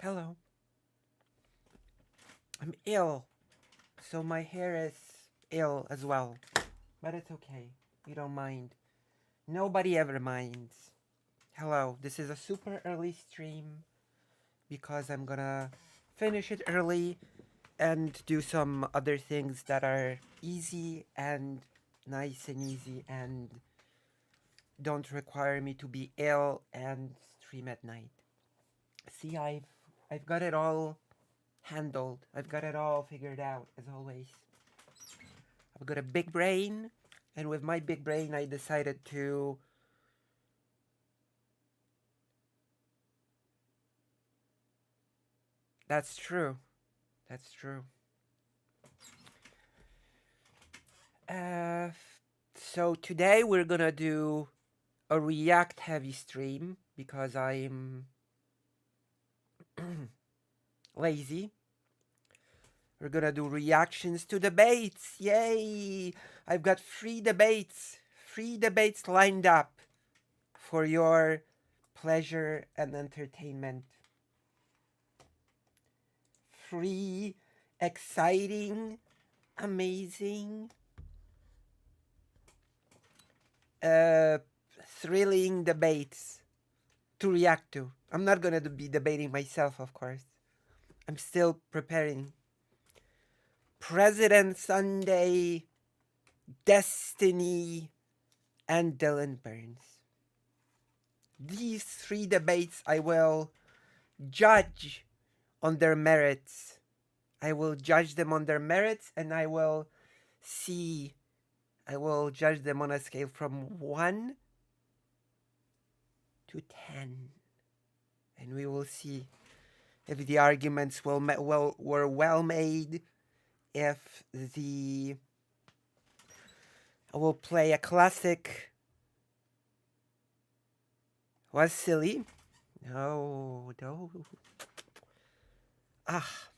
Hello. I'm ill, so my hair is ill as well. But it's okay. You don't mind. Nobody ever minds. Hello. This is a super early stream because I'm gonna finish it early and do some other things that are easy and nice and easy and don't require me to be ill and stream at night. See, I've got it all handled. I've got it all figured out as always. I've got a big brain, and with my big brain, I decided to. That's true. That's true. Uh, so today we're gonna do a React heavy stream because I'm lazy. We're gonna do reactions to debates. Yay! I've got three debates lined up for your pleasure and entertainment. Free, exciting, amazing, uh, thrilling debates to react to. I'm not gonna be debating myself, of course. I'm still preparing. President Sunday, Destiny, and Dylan Burns. These three debates I will judge on their merits. I will judge them on their merits and I will see. I will judge them on a scale from 1 to 10. And we will see if the arguments were well made, if the. I will play a classic. Was silly. No. Ah.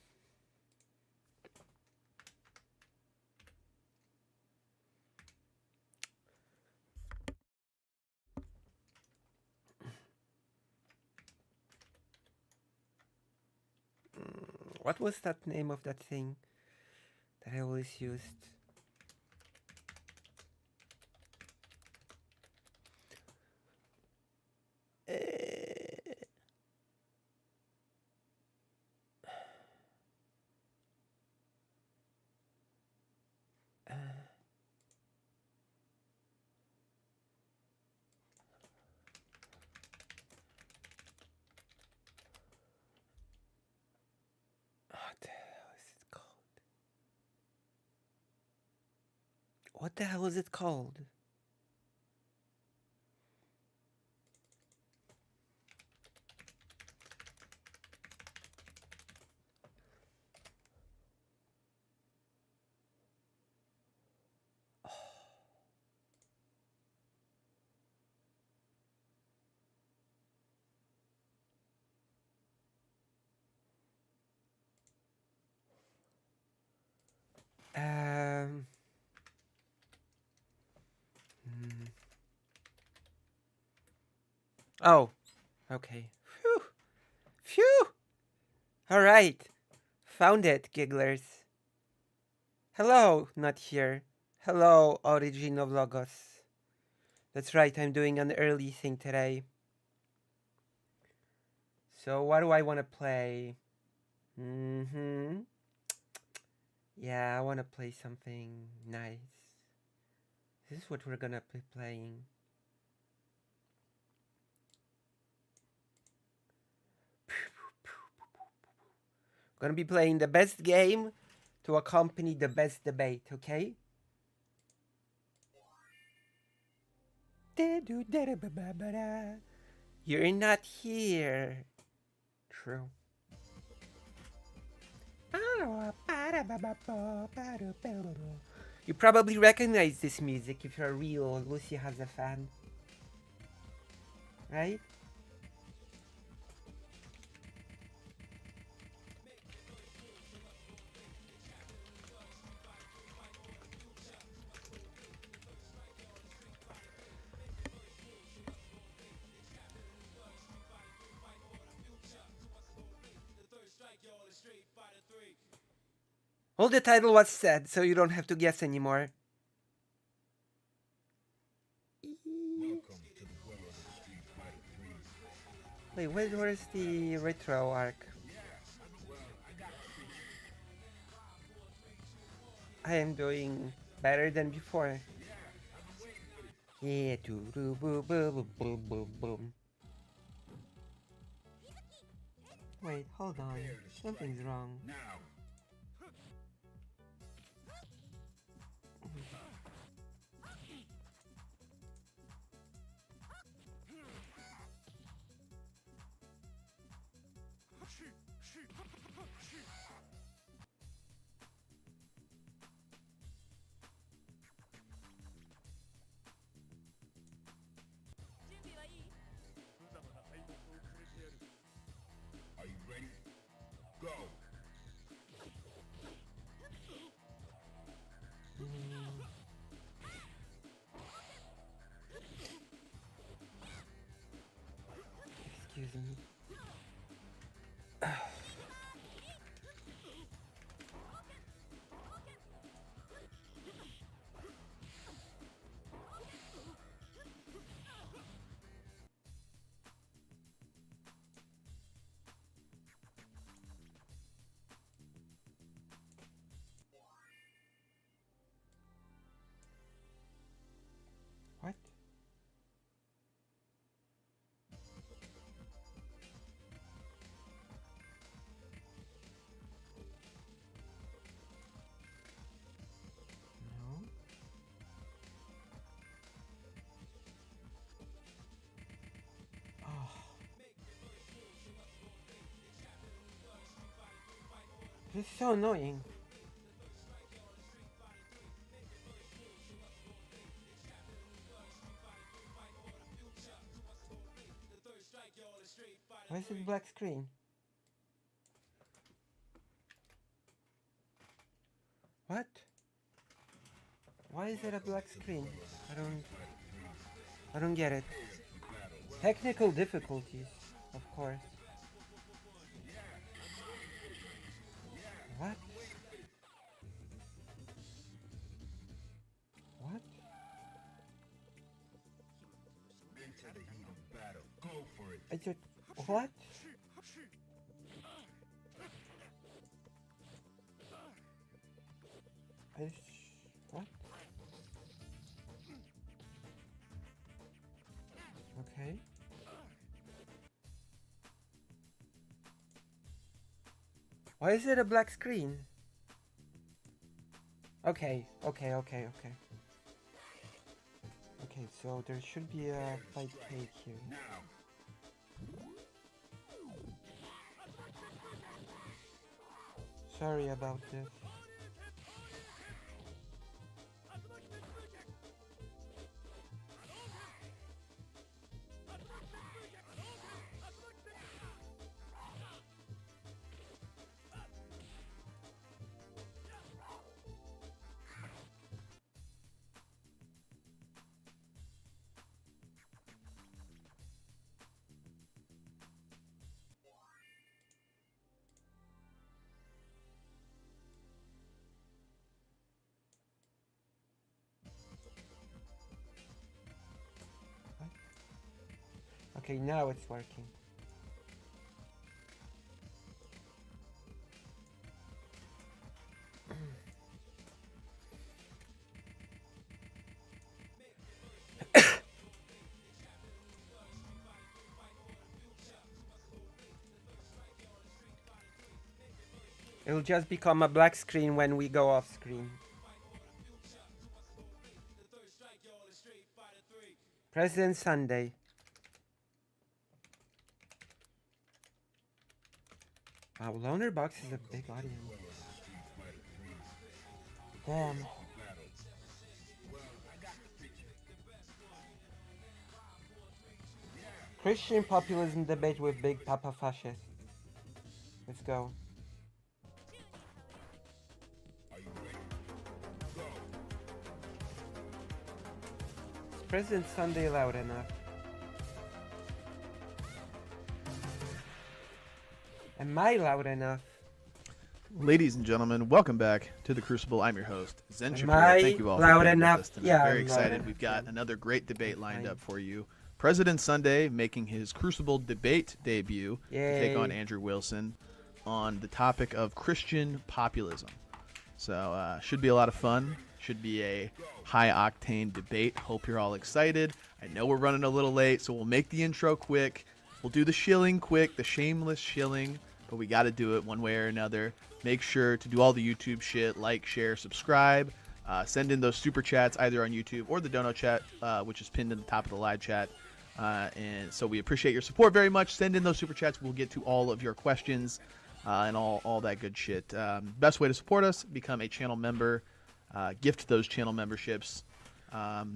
What was that name of that thing that I always used? What the hell is it called? What the hell is it called? Um. Oh. Okay. Phew. Phew. All right. Found it, gigglers. Hello, not here. Hello, Origin of Logos. That's right, I'm doing an early thing today. So, what do I want to play? Yeah, I want to play something nice. This is what we're gonna be playing. We're gonna be playing the best game to accompany the best debate, okay? You're not here. True. You probably recognize this music if you're a real Lucy Has a fan. Right? All the title was said, so you don't have to guess anymore. Wait, where's the retro arc? I am doing better than before. Yeah, boom, boom, boom, boom, boom, boom. Wait, hold on. Something's wrong. Are you ready? Go! Excuse me. What? No? Oh. This is so annoying. Why is it black screen? What? Why is it a black screen? I don't get it. Technical difficulties, of course. What? What? Into the heat of battle. Go for it. I just... What? What? Okay. Why is it a black screen? Okay. Okay, so there should be a fight take here. Sorry about this. Okay, now it's working. It'll just become a black screen when we go off screen. President Sunday. Wow, Loner Box is a big audience. Damn. Christian populism debate with Big Papa Fascist. Let's go. Is President Sunday loud enough? Am I loud enough? Ladies and gentlemen, welcome back to the Crucible. I'm your host, Zen Am Shapiro. I Thank you all loud for being enough? with us tonight. Yeah, Very I'm loud excited. enough. We've got another great debate lined Fine. up for you. President Sunday making his Crucible debate debut to take on Yay. Andrew Wilson on the topic of Christian populism. So should be a lot of fun. Should be a high-octane debate. Hope you're all excited. I know we're running a little late, so we'll make the intro quick. We'll do the shilling quick, the shameless shilling, but we got to do it one way or another. Make sure to do all the YouTube shit, like, share, subscribe. Send in those super chats either on YouTube or the Dono chat, which is pinned in the top of the live chat. And so we appreciate your support very much. Send in those super chats. We'll get to all of your questions and all that good shit. Best way to support us, become a channel member. Gift those channel memberships.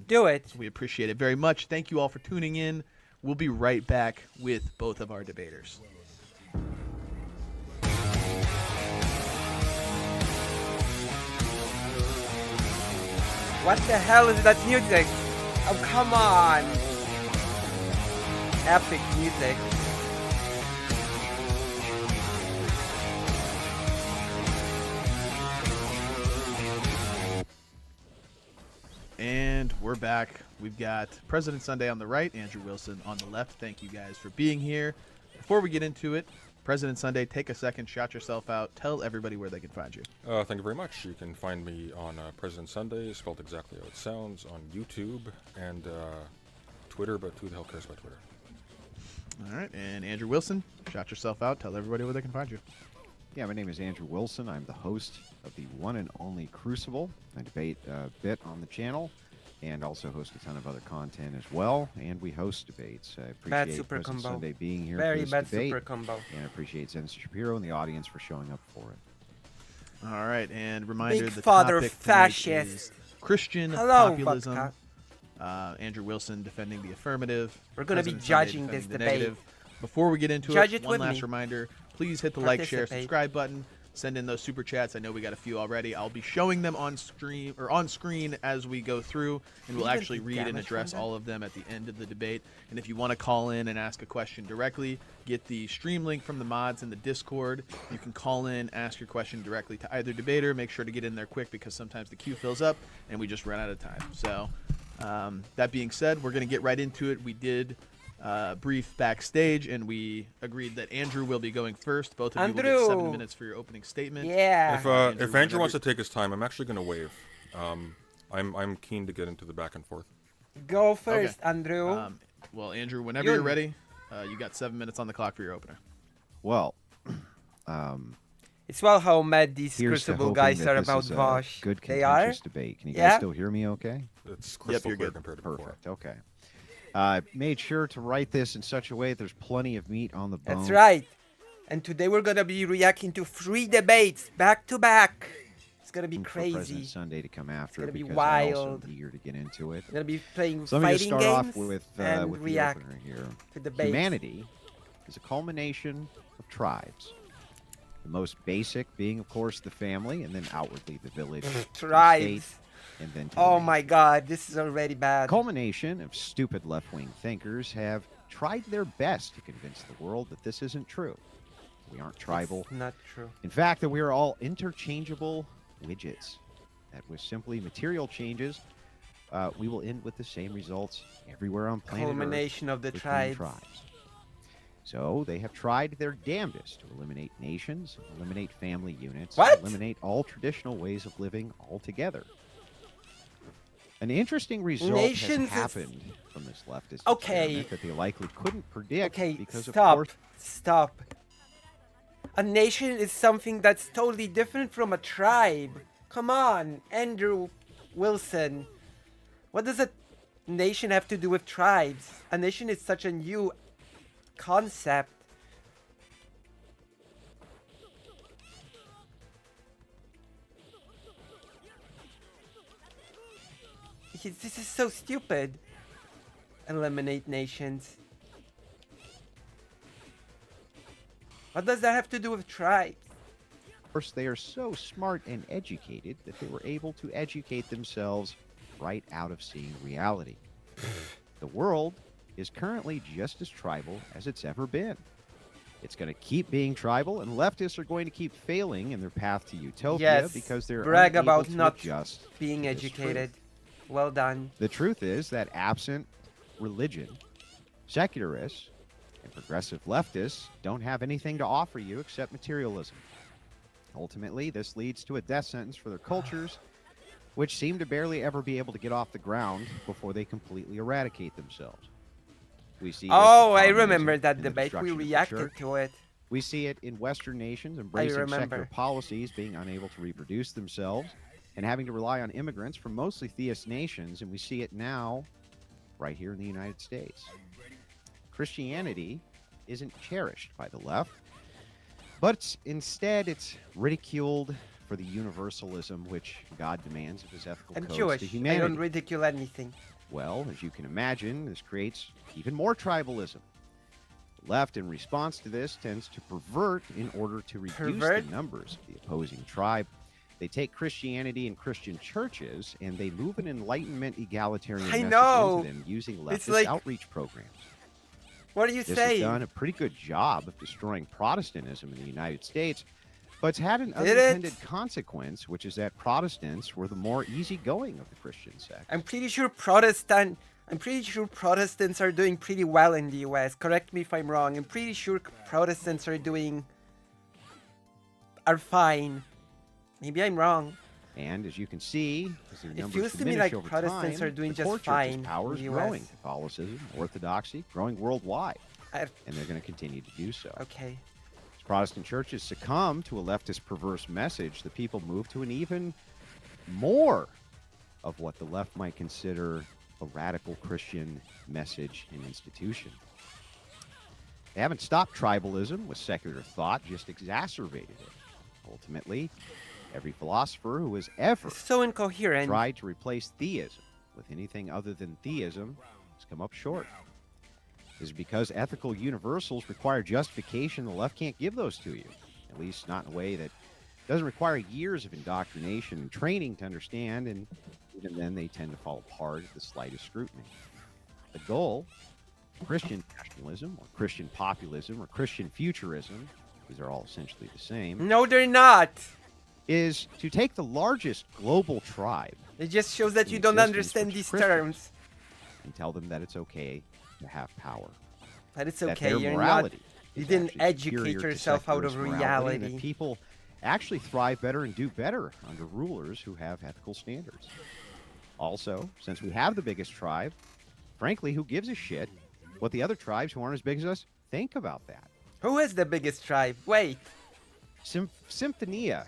Do it. We appreciate it very much. Thank you all for tuning in. We'll be right back with both of our debaters. What the hell is that music? Oh, come on. Epic music. And we're back. We've got President Sunday on the right, Andrew Wilson on the left. Thank you guys for being here. Before we get into it, President Sunday, take a second, shout yourself out, tell everybody where they can find you. Thank you very much. You can find me on President Sunday, spelled exactly how it sounds, on YouTube and Twitter, but who the hell cares about Twitter? All right, and Andrew Wilson, shout yourself out, tell everybody where they can find you. Yeah, my name is Andrew Wilson. I'm the host of the one and only Crucible. I debate a bit on the channel and also host a ton of other content as well. And we host debates. I Bad appreciate super President combo. Sunday being here Very for this bad debate. super combo. And I appreciate Zen Shapiro and the audience for showing up for it. All right, and reminder, Big the father topic tonight fascist. is Christian Hello, populism. vodka. Andrew Wilson defending the affirmative. We're gonna be President Sunday judging this defending the debate. negative. Before we get into Judge it, it one with last me. reminder, please hit the like, share, Participate. subscribe button. Send in those super chats. I know we got a few already. I'll be showing them on stream or on screen as we go through, and we'll Even actually read and damage address from that? all of them at the end of the debate. And if you want to call in and ask a question directly, get the stream link from the mods in the Discord. You can call in, ask your question directly to either debater. Make sure to get in there quick because sometimes the queue fills up and we just run out of time. So that being said, we're going to get right into it. We did brief backstage, and we agreed that Andrew will be going first. Both of you will get 7 Andrew. minutes for your opening statement. Yeah. If Andrew, Andrew wants whenever- to take his time, I'm actually going to waive. I'm keen to get into the back and forth. Go first, Andrew. Well, Andrew, whenever You're- you're ready, you got 7 minutes on the clock for your opener. Well, It's well how mad these here's to Crucible hoping guys that are this about is a Vosh. good They are? contentious debate. Can you Yeah? guys still hear me okay? It's crystal you're clear good. compared to before. Perfect. Okay. Made sure to write this in such a way that there's plenty of meat on the bone. That's right. And today we're gonna be reacting to 3 debates back to back. It's gonna be For President crazy. Sunday to come after gonna it be because I'm also wild. eager to get into it. We're gonna be playing So let me just fighting start games off with and the react opener here. to debates. Humanity is a culmination of tribes. The most basic being, of course, the family, and then outwardly the village, to the state, Tribes. and then to the Oh nation. my God, this is already bad. Culmination of stupid left-wing thinkers have tried their best to convince the world that this isn't true. We aren't tribal. It's not true. In fact, that we are all interchangeable widgets. That with simply material changes, we will end with the same results everywhere on planet Earth. Culmination of the between tribes. So they have tried their damnedest to eliminate nations, eliminate family units, What? eliminate all traditional ways of living altogether. An interesting result Nations is- has happened from this leftist Okay. experiment that they likely couldn't predict Okay, because of stop. course Stop. A nation is something that's totally different from a tribe. Come on, Andrew Wilson. What does a nation have to do with tribes? A nation is such a new concept. This is so stupid. Eliminate nations. What does that have to do with tribes? Of course, they are so smart and educated that they were able to educate themselves right out of seeing reality. The world is currently just as tribal as it's ever been. It's going to keep being tribal, and leftists are going to keep failing in their path to utopia Yes. because they're Brag unable about to not adjust being to this educated. truth. Well done. The truth is that absent religion, secularists and progressive leftists don't have anything to offer you except materialism. Ultimately, this leads to a death sentence for their cultures, which seem to barely ever be able to get off the ground before they completely eradicate themselves. We see this with Oh, I communism remember that and the debate. We destruction of the reacted church. to it. We see it in Western nations embracing remember. secular policies, being unable to reproduce themselves, and having to rely on immigrants from mostly theist nations. And we see it now right here in the United States. Christianity isn't cherished by the left, but instead it's ridiculed for the universalism which God demands of his ethical I'm codes Jewish. to I humanity. don't ridicule anything. Well, as you can imagine, this creates even more tribalism. The left, in response to this, tends to pervert in order to reduce Pervert? the numbers of the opposing tribe. They take Christianity and Christian churches and they move an Enlightenment egalitarian I message know. into them using It's leftist like- outreach programs. What are you This has saying? done a pretty good job of destroying Protestantism in the United States, but it's had an Did it? unintended consequence, which is that Protestants were the more easygoing of the Christian sect. I'm pretty sure Protestants are doing pretty well in the US. Correct me if I'm wrong. I'm pretty sure Protestants are fine. Maybe I'm wrong. And as you can see, as their It numbers feels to me diminish like over Protestants time, are doing the just core church's fine power is in the growing. US. Catholicism, Orthodoxy, growing worldwide, I- and they're going to continue to do so. okay. As Protestant churches succumb to a leftist perverse message, the people move to an even more of what the left might consider a radical Christian message and institution. They haven't stopped tribalism with secular thought, just exacerbated it. Ultimately, every philosopher who has ever So incoherent. tried to replace theism with anything other than theism has come up short. This is because ethical universals require justification. The left can't give those to you, at least not in a way that doesn't require years of indoctrination and training to understand, and even then they tend to fall apart at the slightest scrutiny. The goal, Christian nationalism or Christian populism or Christian futurism, these are all essentially the same, No, they're not. is to take the largest global tribe It just shows that in you don't existence, understand which these is Christians, terms. and tell them that it's okay to have power. But it's That okay. their You're not. morality You is didn't actually educate superior to yourself out of secularist morality, and reality. that people actually thrive better and do better under rulers who have ethical standards. Also, since we have the biggest tribe, frankly, who gives a shit what the other tribes who aren't as big as us think about that? Who is the biggest tribe? Wait. Symphonia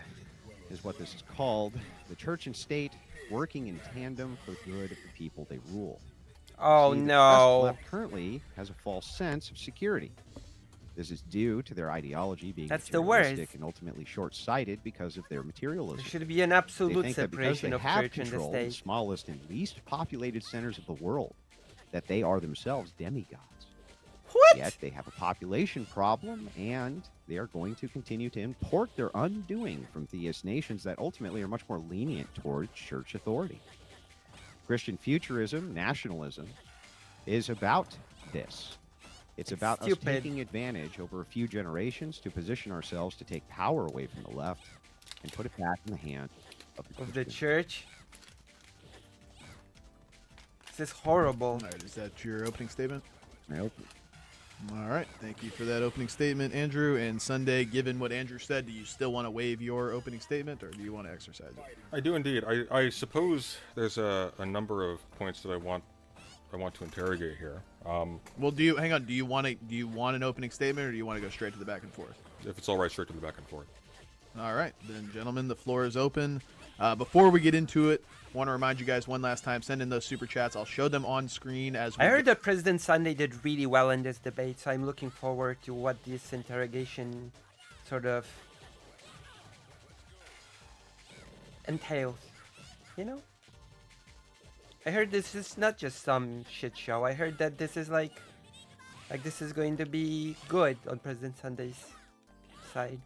is what this is called. The church and state working in tandem for the good of the people they rule. Oh See, the no. left currently has a false sense of security. This is due to their ideology being That's the materialistic worst. and ultimately short-sighted because of their materialism. There should be an They absolute think that because separation they of have church and the control of the state. smallest and least populated centers of the world, that they are themselves demigods. What? Yet they have a population problem, and they are going to continue to import their undoing from theist nations that ultimately are much more lenient towards church authority. Christian futurism, nationalism, is about this. It's about us stupid. taking advantage over a few generations to position ourselves to take power away from the left and put it back in the hand of the Of the Christians. church. This is horrible. All right, is that your opening statement? I hope- All right, thank you for that opening statement, Andrew. And Sunday, given what Andrew said, do you still want to waive your opening statement, or do you want to exercise it? I do indeed. I suppose there's a number of points that I want to interrogate here. Well, do you hang on? Do you want an opening statement, or do you want to go straight to the back and forth? If it's all right, straight to the back and forth. All right, then, gentlemen, the floor is open. Before we get into it, want to remind you guys one last time: send in those super chats. I'll show them on screen as we I heard that President Sunday did really well in this debate, so I'm looking forward to what this interrogation sort of entails. You know? I heard this is not just some shit show. I heard that this is like this is going to be good on President Sunday's side.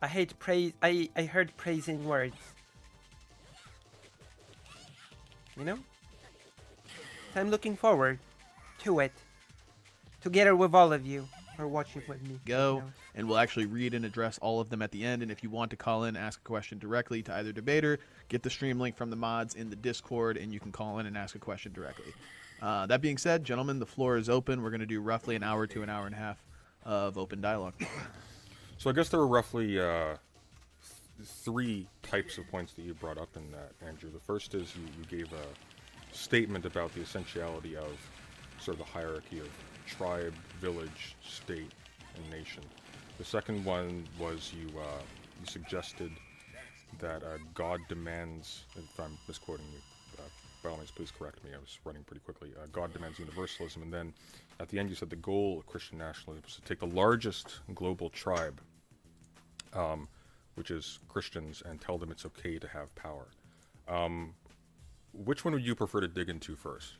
I hate praise. I heard praising words. You know? So I'm looking forward to it. together with all of you who are watching with me. Go, right now. and we'll actually read and address all of them at the end. And if you want to call in, ask a question directly to either debater, get the stream link from the mods in the Discord, and you can call in and ask a question directly. That being said, gentlemen, the floor is open. We're going to do roughly an hour to an hour and a half of open dialogue. So I guess there were roughly three types of points that you brought up in that, Andrew. The first is you gave a statement about the essentiality of sort of the hierarchy of tribe, village, state, and nation. The second one was you suggested that God demands, if I'm misquoting you, by all means, please correct me. I was running pretty quickly. God demands universalism, and then at the end you said the goal of Christian nationalism was to take the largest global tribe, which is Christians, and tell them it's okay to have power. Which one would you prefer to dig into first?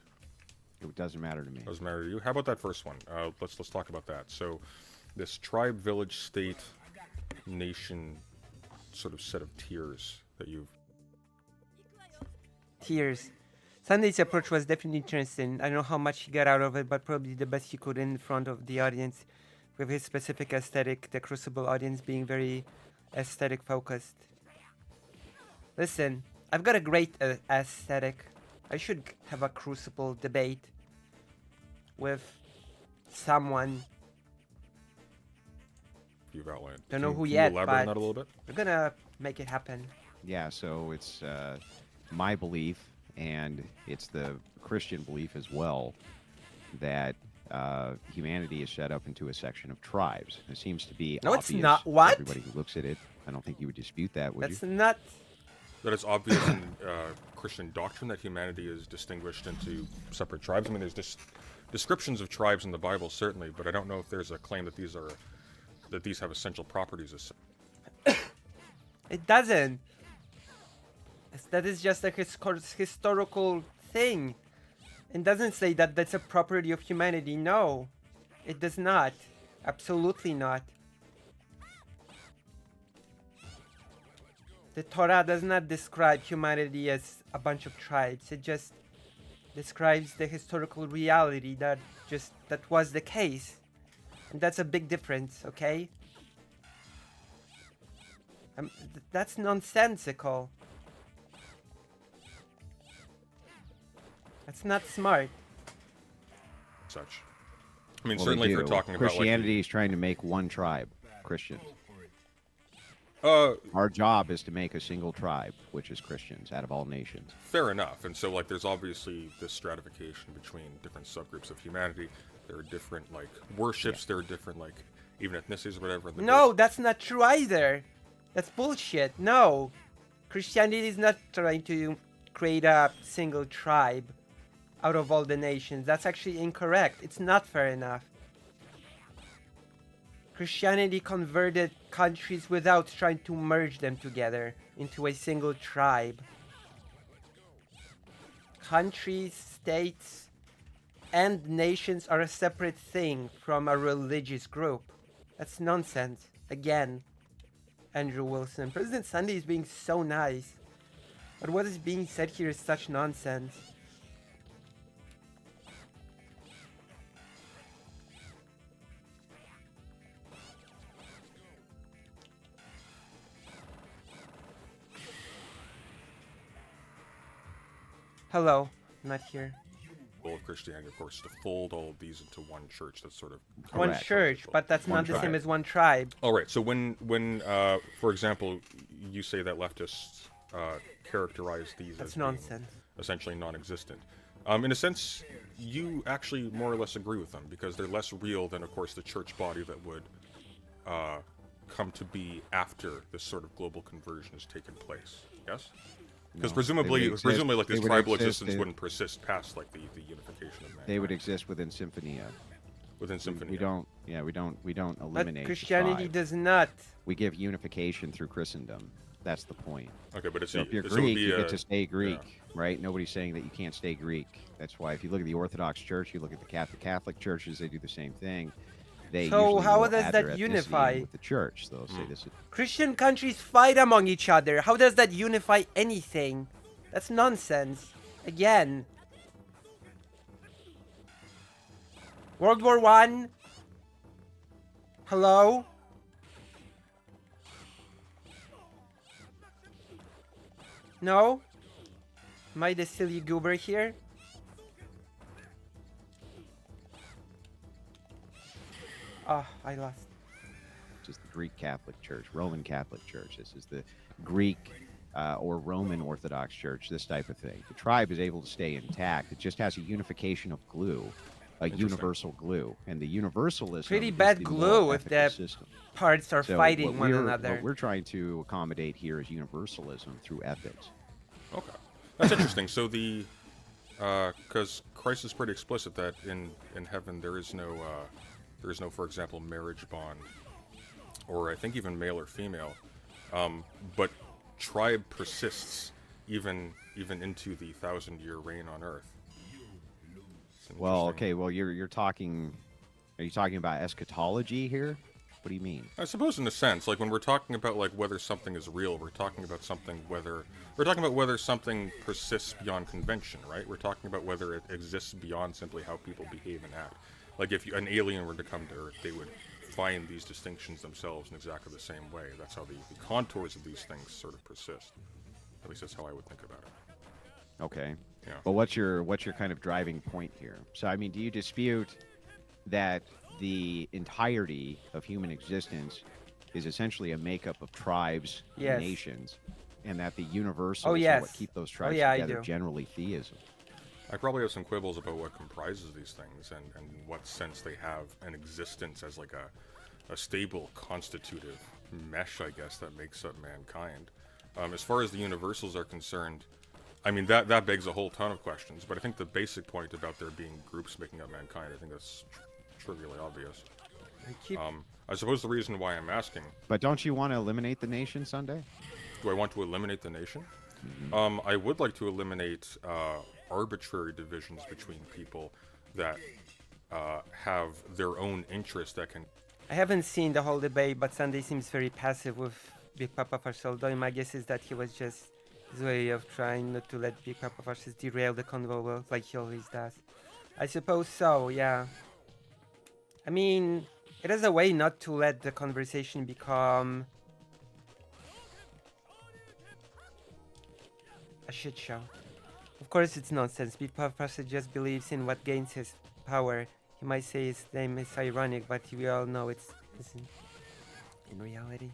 It doesn't matter to me. Doesn't matter to you. How about that first one? Let's talk about that. So, this tribe, village, state, nation, sort of set of tiers that you've. Tears. Sunday's approach was definitely interesting. I don't know how much he got out of it, but probably the best he could in front of the audience with his specific aesthetic, the Crucible audience being very aesthetic focused. Listen, I've got a great aesthetic. I should have a Crucible debate with someone. You've outlined. Don't know Can- who can yet, you elaborate on but- that a little bit? We're gonna make it happen. Yeah, so it's my belief, and it's the Christian belief as well, that humanity is set up into a section of tribes. It seems to be No, it's obvious not. to What? everybody who looks at it. I don't think you would dispute that, would That's you? not. That it's obvious in Christian doctrine that humanity is distinguished into separate tribes. I mean, there's descriptions of tribes in the Bible, certainly, but I don't know if there's a claim that these have essential properties. It doesn't. That is just a historical thing. It doesn't say that that's a property of humanity. No, it does not. Absolutely not. The Torah does not describe humanity as a bunch of tribes. It just describes the historical reality that was the case. And that's a big difference, okay? That's nonsensical. That's not smart. Such. I mean, Well, certainly they if you're do. talking about Christianity is trying to make one tribe, Christians. like, Our job is to make a single tribe, which is Christians, out of all nations. fair enough. And so, like, there's obviously this stratification between different subgroups of humanity. There are different, like, worships. There are different, like, even ethnicities or whatever. No, that's not true either. That's bullshit. No. Christianity is not trying to create a single tribe out of all the nations. That's actually incorrect. It's not fair enough. Christianity converted countries without trying to merge them together into a single tribe. Countries, states, and nations are a separate thing from a religious group. That's nonsense. Again, Andrew Wilson. President Sunday is being so nice. But what is being said here is such nonsense. Hello, I'm not here. goal of Christianity, of course, is to fold all of these into one church. That's sort of One Correct. church, but that's One not the same tribe. as one tribe. All right. So when for example, you say that leftists characterize these That's as being nonsense. essentially non-existent. In a sense, you actually more or less agree with them because they're less real than, of course, the church body that would come to be after this sort of global conversion has taken place. Yes. Because No, presumably, they would exist- like they this would tribal exist existence in- wouldn't persist past like the unification of man. They would exist within Symphonia. within symphony. We don't But eliminate the Christianity tribe. does not. We give unification through Christendom. That's the point. Okay, but it's So if you're so it would Greek, be you a- get to stay Greek, right? Nobody's saying that you can't stay Greek. That's why if you look at the Orthodox Church, you look at the Catholic churches, they do the same thing. They So usually how will does add that their ethnicity unify? with the church? They'll say this is Christian countries fight among each other. How does that unify anything? That's nonsense. Again. World War One. Hello? No? Am I the silly goober here? Ah, I lost. This is the Greek Catholic Church, Roman Catholic Church. This is the Greek or Roman Orthodox Church, this type of thing. The tribe is able to stay intact. It just has a unification of glue, a universal glue. And the universalism Pretty is bad the glue moral if ethical the system. parts are So fighting one What another. we're trying to accommodate here is universalism through ethics. Okay, that's interesting. So the because Christ is pretty explicit that in heaven there is no, for example, marriage bond, or I think even male or female, but tribe persists even into the 1,000-year reign on Earth. It's Well, interesting. okay, well you're talking. Are you talking about eschatology here? What do you mean? I suppose in a sense, like when we're talking about like whether something is real, we're talking about whether something persists beyond convention, right? We're talking about whether it exists beyond simply how people behave and act. Like if an alien were to come to Earth, they would find these distinctions themselves in exactly the same way. That's how the contours of these things sort of persist. At least that's how I would think about it. Okay. Yeah. But what's your kind of driving point here? So I mean, do you dispute that the entirety of human existence is essentially a makeup of tribes Yes. and nations, and that the universals Oh, are yes. what keep those tribes yeah, I together, do. generally theism? I probably have some quibbles about what comprises these things and in what sense they have an existence as like a stable constitutive mesh, I guess, that makes up mankind. As far as the universals are concerned, I mean, that begs a whole ton of questions, but I think the basic point about there being groups making up mankind, I think that's trivially obvious. I keep I suppose the reason why I'm asking, But don't you want to eliminate the nation Sunday? do I want to eliminate the nation? I would like to eliminate arbitrary divisions between people that have their own interests that can. I haven't seen the whole debate, but Sunday seems very passive with Big Papa Farsoldo. My guess is that he was just his way of trying not to let Big Papa Farsos derail the convo like he always does. I suppose so, yeah. I mean, it is a way not to let the conversation become a shit show. Of course it's nonsense. Big Papa Farsos just believes in what gains his power. He might say his name is ironic, but we all know it isn't in reality.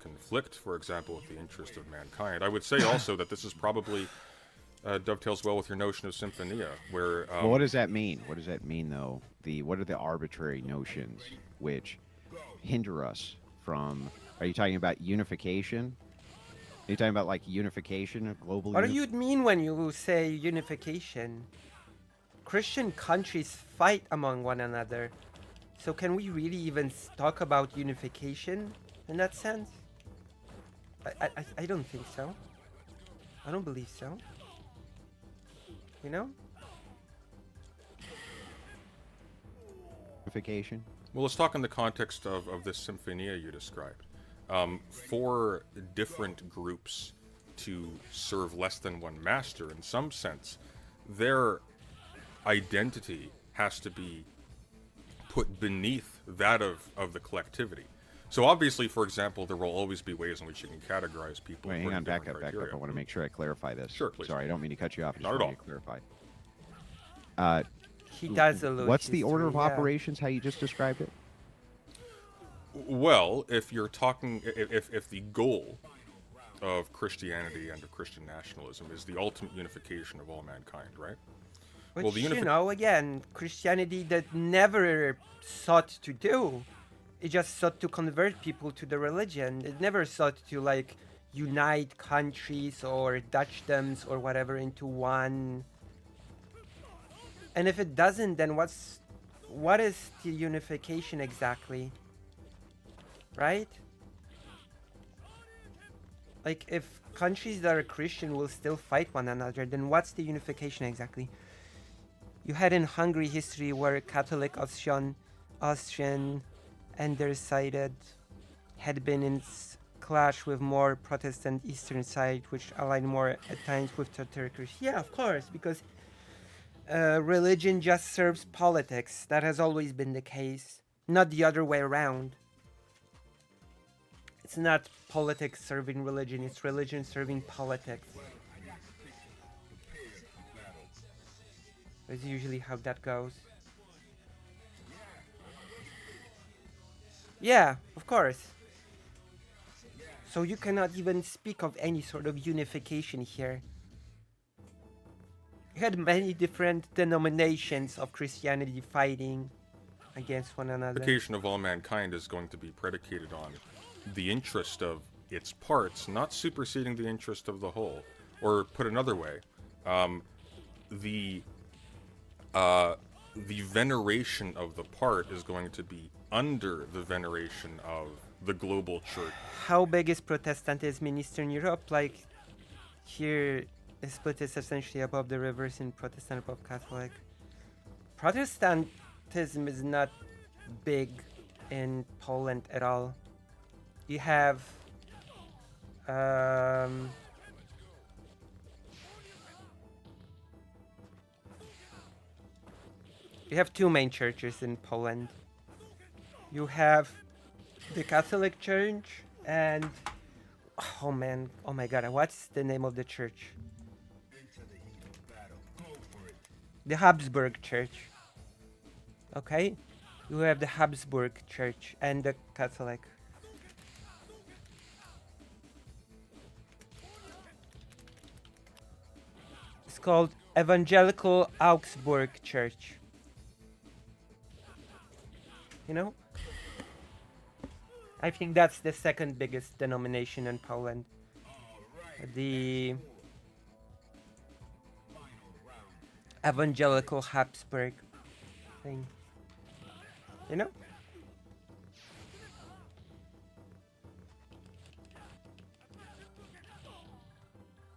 Conflict, for example, with the interest of mankind. I would say also that this is probably dovetails well with your notion of symphonia, where Well, what does that mean? What does that mean, though? What are the arbitrary notions which hinder us from? Are you talking about unification? Are you talking about like unification of global? What do you mean when you say unification? Christian countries fight among one another. So can we really even talk about unification in that sense? I don't think so. I don't believe so. You know? unification? well, let's talk in the context of this symphonia you described. For different groups to serve less than one master, in some sense, their identity has to be put beneath that of the collectivity. So obviously, for example, there will always be ways in which you can categorize people. Wait, hang according on, to back different up, back up. criteria. I want to make sure I clarify this. Sure, please. Sorry, I don't mean to cut you off. I just Not at want all. you to clarify. He does allude What's the order of history, yeah. operations? How you just described it? Well, if you're talking, if the goal of Christianity and of Christian nationalism is the ultimate unification of all mankind, right? Which, Well, the you unifi- know, again, Christianity that never sought to do. It just sought to convert people to the religion. It never sought to, like, unite countries or duchdoms or whatever into one. And if it doesn't, then what is the unification exactly? Right? Like, if countries that are Christian will still fight one another, then what's the unification exactly? You had in Hungary history where Catholic Austrian and their sided had been in clash with more Protestant Eastern side, which aligned more at times with the Turkish. Yeah, of course, because religion just serves politics. That has always been the case, not the other way around. It's not politics serving religion, it's religion serving politics. That's usually how that goes. Yeah, of course. So you cannot even speak of any sort of unification here. You had many different denominations of Christianity fighting against one another. Unification of all mankind is going to be predicated on the interest of its parts, not superseding the interest of the whole. Or put another way, the veneration of the part is going to be under the veneration of the global church. How big is Protestantism in Eastern Europe? Like, here, the split is essentially above the rivers in Protestant, above Catholic. Protestantism is not big in Poland at all. You have two main churches in Poland. You have the Catholic Church and oh my god, what's the name of the church? The Habsburg Church. Okay? You have the Habsburg Church and the Catholic. It's called Evangelical Augsburg Church. You know? I think that's the second biggest denomination in Poland. The Evangelical Habsburg thing. You know?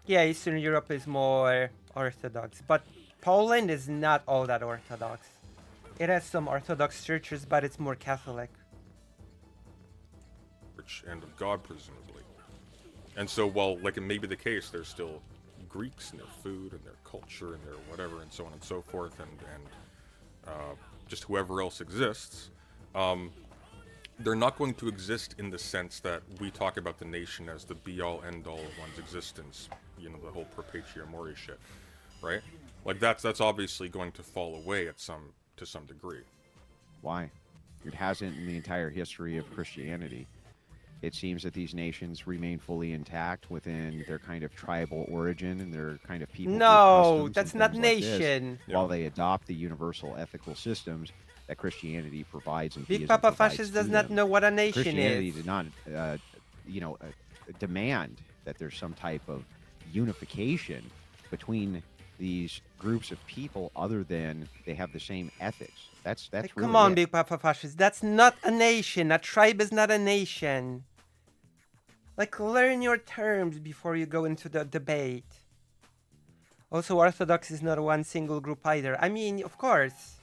Yeah, Eastern Europe is more Orthodox, but Poland is not all that Orthodox. It has some Orthodox churches, but it's more Catholic. And of God, presumably. And so, while, like it may be the case, there's still Greeks in their food and their culture and their whatever and so on and so forth, and just whoever else exists, they're not going to exist in the sense that we talk about the nation as the be-all, end-all of one's existence. You know, the whole perpetua mori shit, right? Like that's obviously going to fall away to some degree. Why? It hasn't in the entire history of Christianity. It seems that these nations remain fully intact within their kind of tribal origin and their kind of people. No, that's not nation. While they adopt the universal ethical systems that Christianity provides and Big Papa Fascist does not know what a nation Christianity is. did not, demand that there's some type of unification between these groups of people, other than they have the same ethics. That's Like, really come on, it. Big Papa Fascist. That's not a nation. A tribe is not a nation. Like, learn your terms before you go into the debate. Also, Orthodox is not one single group either. I mean, of course.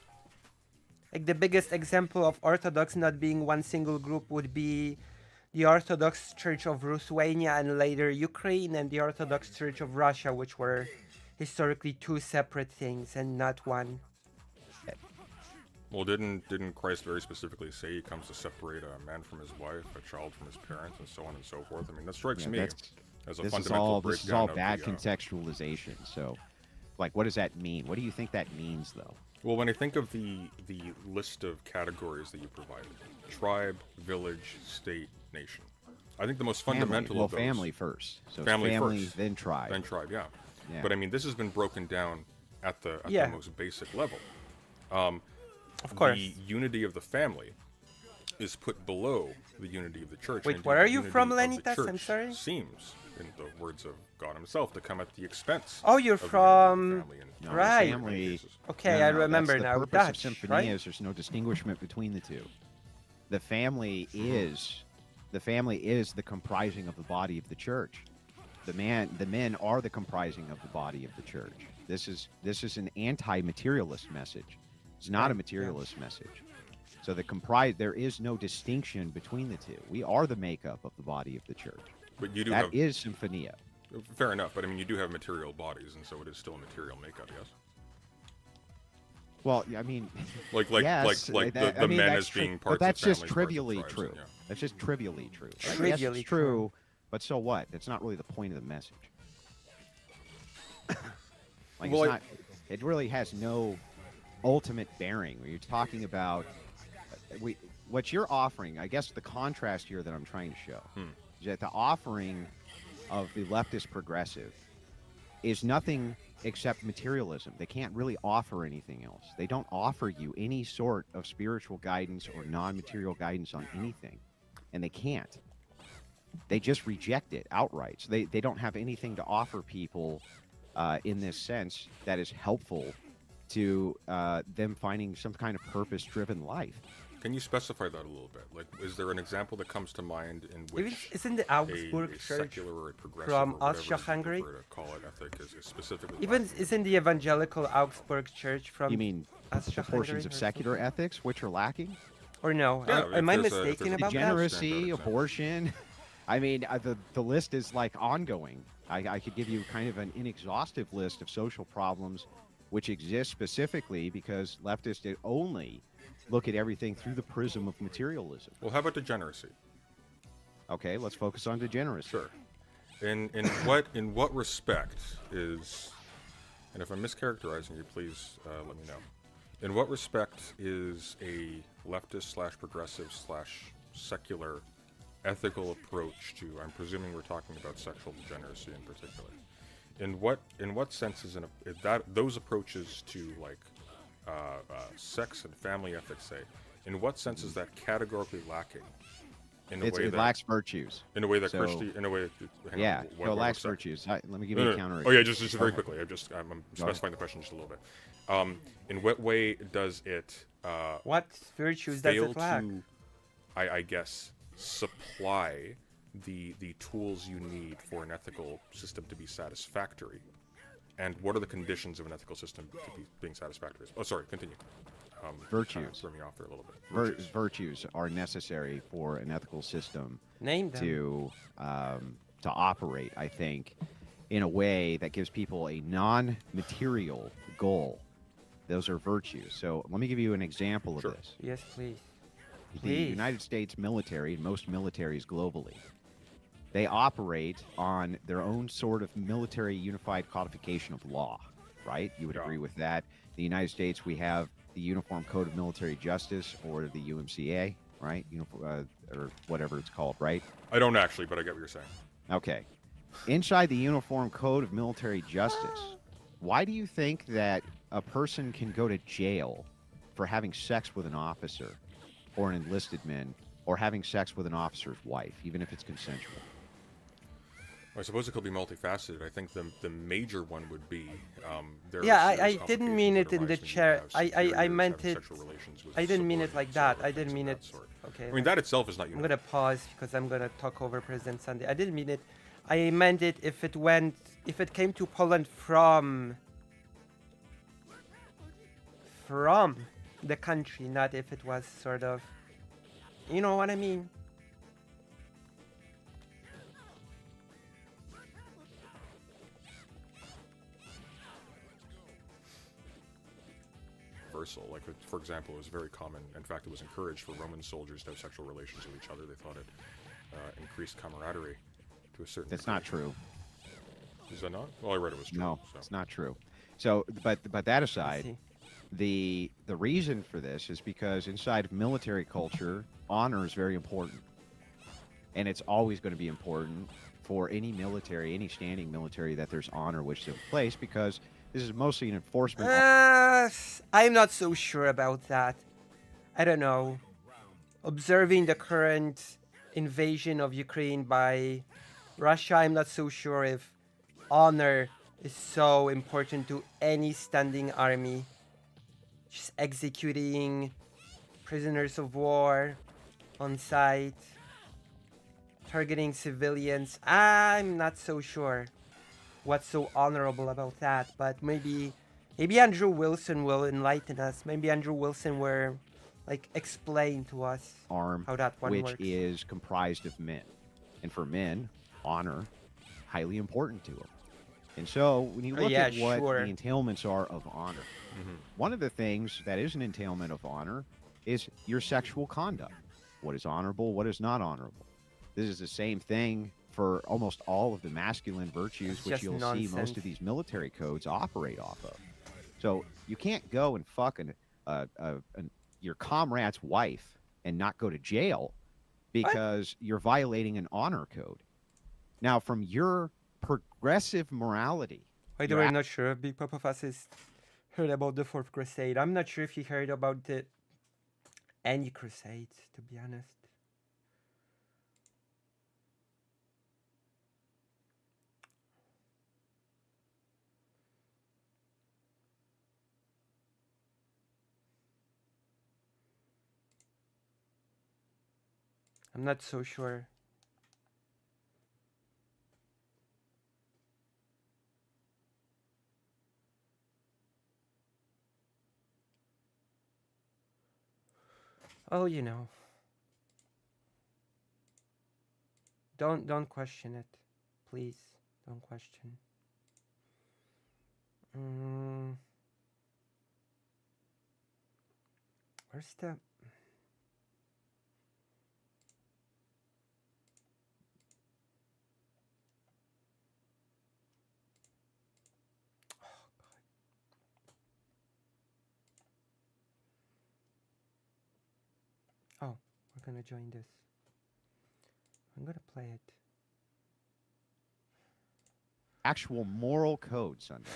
Like, the biggest example of Orthodox not being one single group would be the Orthodox Church of Lithuania and later Ukraine, and the Orthodox Church of Russia, which were historically two separate things and not one. Well, didn't Christ very specifically say he comes to separate a man from his wife, a child from his parents, and so on and so forth? I mean, that strikes me as a fundamental this is breakdown all of bad the, contextualization. So, like, what does that mean? What do you think that means, though? Well, when I think of the list of categories that you provided, tribe, village, state, nation, I think the most fundamental of those... family first. So family family, first. then tribe. Then tribe, yeah. Yeah. But I mean, this has been broken down at the most basic level. Of course. The unity of the family is put below the unity of the church. Wait, and where the are you unity from, of the Lenitas? I'm church sorry? Seems, in the words of God himself, to come at the expense. Oh, you're of the unity of the from... family in No, Right. the family, cases. Okay, I remember that's now. The purpose Dutch, of symphony right? is there's no distinguishment between the two. The family is the comprising of the body of the church. The men are the comprising of the body of the church. This is an anti-materialist message. It's not a materialist message. So there is no distinction between the two. We are the makeup of the body of the church. But you do That have... is symphonia. Fair enough, but I mean, you do have material bodies, and so it is still a material makeup, yes? Well, I mean, Like yes, like that- the I mean, men that's as being but parts that's of just families, parts of trivially tribes, true. yeah. That's just trivially true. Like, yes, Trivially it's true, but so what? That's not really the point of the message. Like, Well, it's not. It really has no ultimate bearing. When you're talking about what you're offering, I guess the contrast here that I'm trying to show is that the offering of the leftist progressive is nothing except materialism. They can't really offer anything else. They don't offer you any sort of spiritual guidance or non-material guidance on anything, and they can't. They just reject it outright. So they don't have anything to offer people in this sense that is helpful to them finding some kind of purpose-driven life. Can you specify that a little bit? Like, is there an example that comes to mind in which Isn't the Augsburg a Church secular or a progressive from or whatever Austria-Hungary? you prefer to call it ethic is specifically Even lacking? isn't the evangelical Augsburg Church from You mean the Austria-Hungary portions of or secular ethics which are lacking? Or no? Yeah, Am I if there's a- if mistaken there's a about that? Degeneracy, Standard example. abortion. I mean, the list is like ongoing. I could give you kind of an inexhaustive list of social problems which exist specifically because leftists only look at everything through the prism of materialism. Well, how about degeneracy? Okay, let's focus on degeneracy. Sure. In what respect is, and if I'm mischaracterizing you, please let me know. In what respect is a leftist / progressive / secular ethical approach to? I'm presuming we're talking about sexual degeneracy in particular. In what sense is that those approaches to like sex and family ethics, say, in what sense is that categorically lacking? In a way It that lacks virtues. in a way that So- Christy, in a way, hang Yeah, on, so it what lacks was that? virtues. Let me give No, you no, a no. counter. Oh yeah, just very Okay. quickly. I'm specifying the question just a little bit. In what way does it What virtues does fail it lack? to, I guess, supply the tools you need for an ethical system to be satisfactory? And what are the conditions of an ethical system to be being satisfactory? Oh, sorry, continue. Kinda Virtues. threw me off there a little bit. Virtues are necessary for an ethical system Name them. to operate, I think, in a way that gives people a non-material goal. Those are virtues. So let me give you an example of Sure. this. Yes, please. The Please. United States military, and most militaries globally, they operate on their own sort of military unified codification of law, right? You would Yeah. agree with that. The United States, we have the Uniform Code of Military Justice, or the UMCA, right? Or whatever it's called, right? I don't actually, but I get what you're saying. Okay. Inside the Uniform Code of Military Justice, why do you think that a person can go to jail for having sex with an officer or an enlisted man or having sex with an officer's wife, even if it's consensual? I suppose it could be multifaceted. I think the major one would be there. Yeah, are I serious didn't mean complications it in that the arise when you chair. have I superiors meant having it. sexual relations with I didn't mean it like subordinates that. or I didn't things mean of it. that sort. Okay. I mean, that itself is not I'm unique. gonna pause because I'm gonna talk over President Sunday. I didn't mean it. I meant it if it came to Poland from the country, not if it was sort of, you know what I mean. Universal. Like, for example, it was very common. In fact, it was encouraged for Roman soldiers to have sexual relations with each other. They thought it increased camaraderie to a certain. That's degree. not true. Is that not? Well, I read it was true. No, so. it's not true. So, but that I aside, see. the reason for this is because inside of military culture, honor is very important, and it's always going to be important for any military, any standing military, that there's honor which is in place, because this is mostly an enforcement. I'm not so sure about that. I don't know. Observing the current invasion of Ukraine by Russia, I'm not so sure if honor is so important to any standing army. Just executing prisoners of war on site, targeting civilians. I'm not so sure what's so honorable about that, but maybe Andrew Wilson will enlighten us. Maybe Andrew Wilson will explain to us Arm, how that one which works. is comprised of men, and for men, honor highly important to them. And so when you Oh, look yeah, at what sure. the entailments are of honor, one of the things that is an entailment of honor is your sexual conduct. What is honorable, what is not honorable. This is the same thing for almost all of the masculine virtues, It's which just you'll see most nonsense. of these military codes operate off of. So you can't go and fuck your comrade's wife and not go to jail because you're violating an honor code. Now, from your progressive morality, By the you're way, I'm not sure if Big Papa Fascist heard about the Fourth Crusade. I'm not sure if he heard about any crusades, to be honest. I'm not so sure. Oh, you know. Don't question it. Please, don't question. Where's the... Oh, we're gonna join this. I'm gonna play it. actual moral code, Sunday.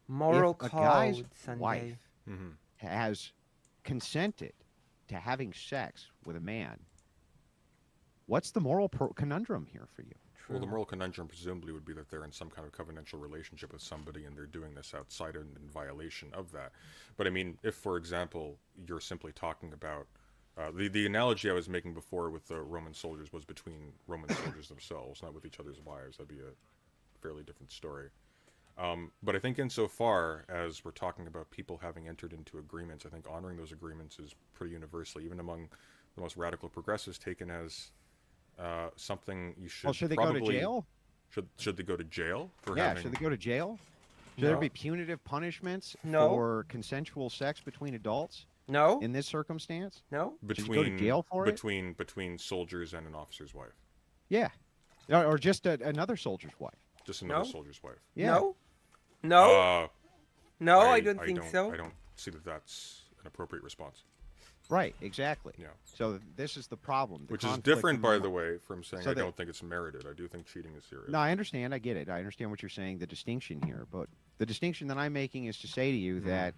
Moral If a guy's code, Sunday. wife has consented to having sex with a man, what's the moral conundrum here for you? Well, the moral conundrum presumably would be that they're in some kind of covenantal relationship with somebody and they're doing this outside and in violation of that. But I mean, if, for example, you're simply talking about the analogy I was making before with the Roman soldiers was between Roman soldiers themselves, not with each other's wives. That'd be a fairly different story. But I think insofar as we're talking about people having entered into agreements, I think honoring those agreements is pretty universally, even among the most radical progressives, taken as something you should. Well, should they probably, go to jail? Should they go to jail for Yeah, having? should they go to jail? Should No. there be punitive punishments No. for consensual sex between adults No? in this circumstance? No? Should you go to jail for it? between soldiers and an officer's wife, Yeah. Or just another soldier's wife. just another No. soldier's wife. Yeah. No? No? No, I don't think so. I don't see that that's an appropriate response. Right, exactly. Yeah. So this is the problem. Which is conflict different, in by the way, from saying So I they- don't think it's merited. I do think cheating is serious. No, I understand. I get it. I understand what you're saying, the distinction here. But the distinction that I'm making is to say to you that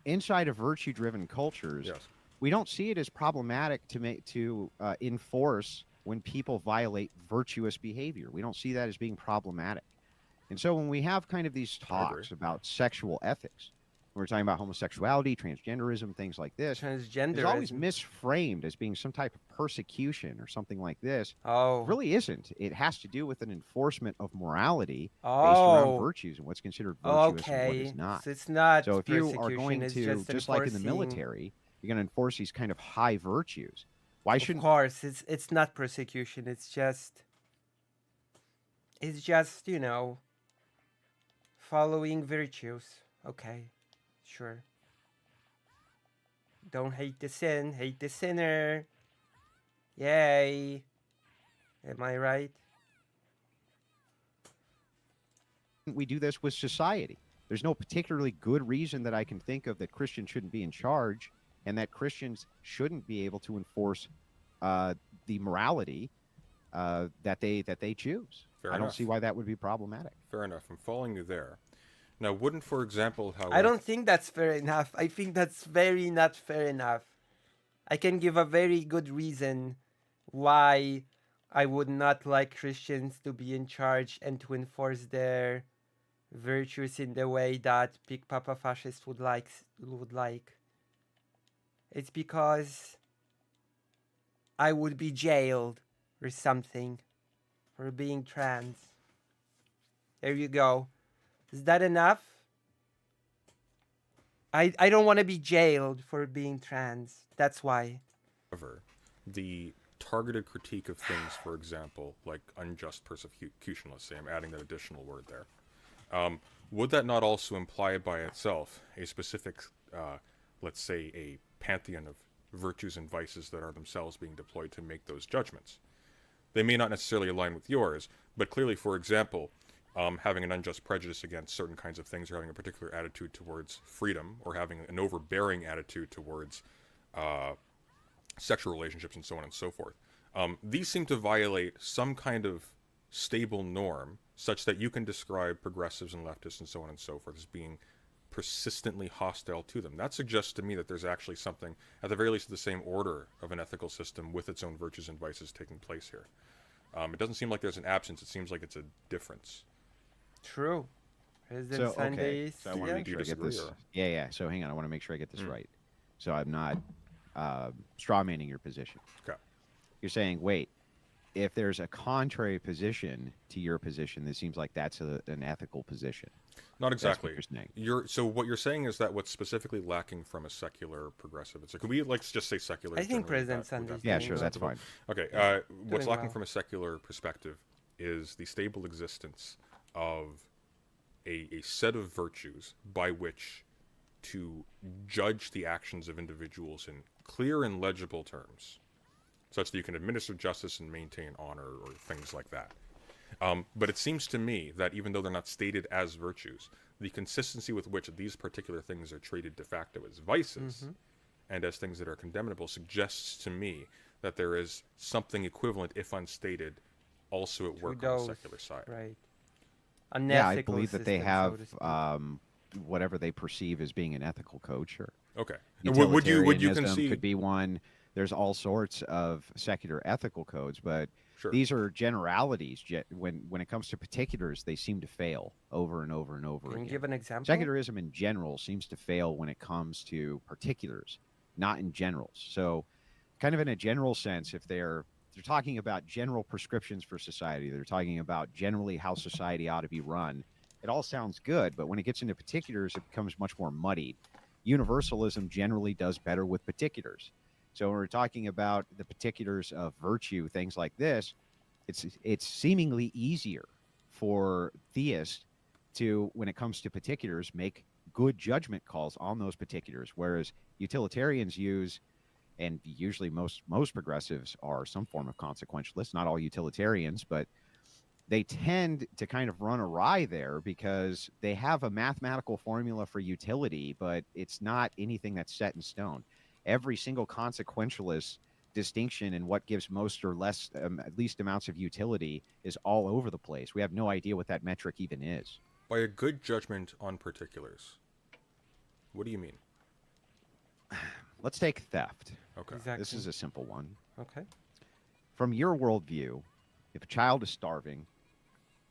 inside of virtue-driven cultures, Yes. we don't see it as problematic to enforce when people violate virtuous behavior. We don't see that as being problematic. And so when we have kind of these talks about sexual ethics, we're talking about homosexuality, transgenderism, things like this, Transgender. it's always misframed as being some type of persecution or something like this. Oh. It really isn't. It has to do with an enforcement of morality based Oh. around virtues and what's considered virtuous and what Okay. is not. So it's not So if you are persecution, going it's to, just like in the enforcing- military, you're going to enforce these kind of high virtues. Why Of shouldn't course, it's not persecution. It's just, you know, following virtues. Okay, sure. Don't hate the sin, hate the sinner. Yay. Am I right? we do this with society? There's no particularly good reason that I can think of that Christians shouldn't be in charge and that Christians shouldn't be able to enforce the morality that they choose. Fair I don't enough. see why that would be problematic. Fair enough. I'm following you there. Now, wouldn't, for example, how I don't think that's fair enough. I think that's very not fair enough. I can give a very good reason why I would not like Christians to be in charge and to enforce their virtues in the way that Big Papa Fascist would like. It's because I would be jailed or something for being trans. There you go. Is that enough? I don't want to be jailed for being trans. That's why. However, the targeted critique of things, for example, like unjust persecution, let's say, I'm adding that additional word there, Would that not also imply by itself a specific, let's say, a pantheon of virtues and vices that are themselves being deployed to make those judgments? They may not necessarily align with yours, but clearly, for example, having an unjust prejudice against certain kinds of things, or having a particular attitude towards freedom, or having an overbearing attitude towards sexual relationships, and so on and so forth. These seem to violate some kind of stable norm, such that you can describe progressives and leftists and so on and so forth as being persistently hostile to them. That suggests to me that there's actually something, at the very least, the same order of an ethical system with its own virtues and vices taking place here. It doesn't seem like there's an absence. It seems like it's a difference. True. President So, Sunday. so I want to make Do you sure I get this. disagree, or- Yeah. So hang on, I want to make sure I get this right. So I'm not strawmanning your position. Okay. You're saying, wait, if there's a contrary position to your position, it seems like that's an ethical position. Not That's what exactly. you're saying. So what you're saying is that what's specifically lacking from a secular progressive. It's like, could we let's just say secular? I think generally, President would that Sunday's Yeah, doing sure, well. that's fine. Okay. What's Doing lacking well. from a secular perspective is the stable existence of a set of virtues by which to judge the actions of individuals in clear and legible terms, such that you can administer justice and maintain honor, or things like that. But it seems to me that even though they're not stated as virtues, the consistency with which these particular things are treated de facto as vices and as things that are condemnable suggests to me that there is something equivalent, if unstated, also at work on the those, secular side. Right. Yeah, I Unethical believe that they system, so have to speak. whatever they perceive as being an ethical code. Sure. Okay. And would you Utilitarianism concede? could be one. There's all sorts of secular ethical codes, but Sure. these are generalities. When it comes to particulars, they seem to fail over and over and over Can you again. give an example? Secularism in general seems to fail when it comes to particulars, not in generals. So, kind of in a general sense, if they're talking about general prescriptions for society, they're talking about generally how society ought to be run. It all sounds good, but when it gets into particulars, it becomes much more muddied. Universalism generally does better with particulars. So when we're talking about the particulars of virtue, things like this, it's seemingly easier for theists to, when it comes to particulars, make good judgment calls on those particulars, whereas utilitarians use, and usually most progressives are some form of consequentialists, not all utilitarians, but they tend to kind of run awry there because they have a mathematical formula for utility, but it's not anything that's set in stone. Every single consequentialist distinction in what gives most or less, least amounts of utility is all over the place. We have no idea what that metric even is. By a good judgment on particulars, what do you mean? Let's take theft. Okay. Exactly. This is a simple one. Okay. From your worldview, if a child is starving,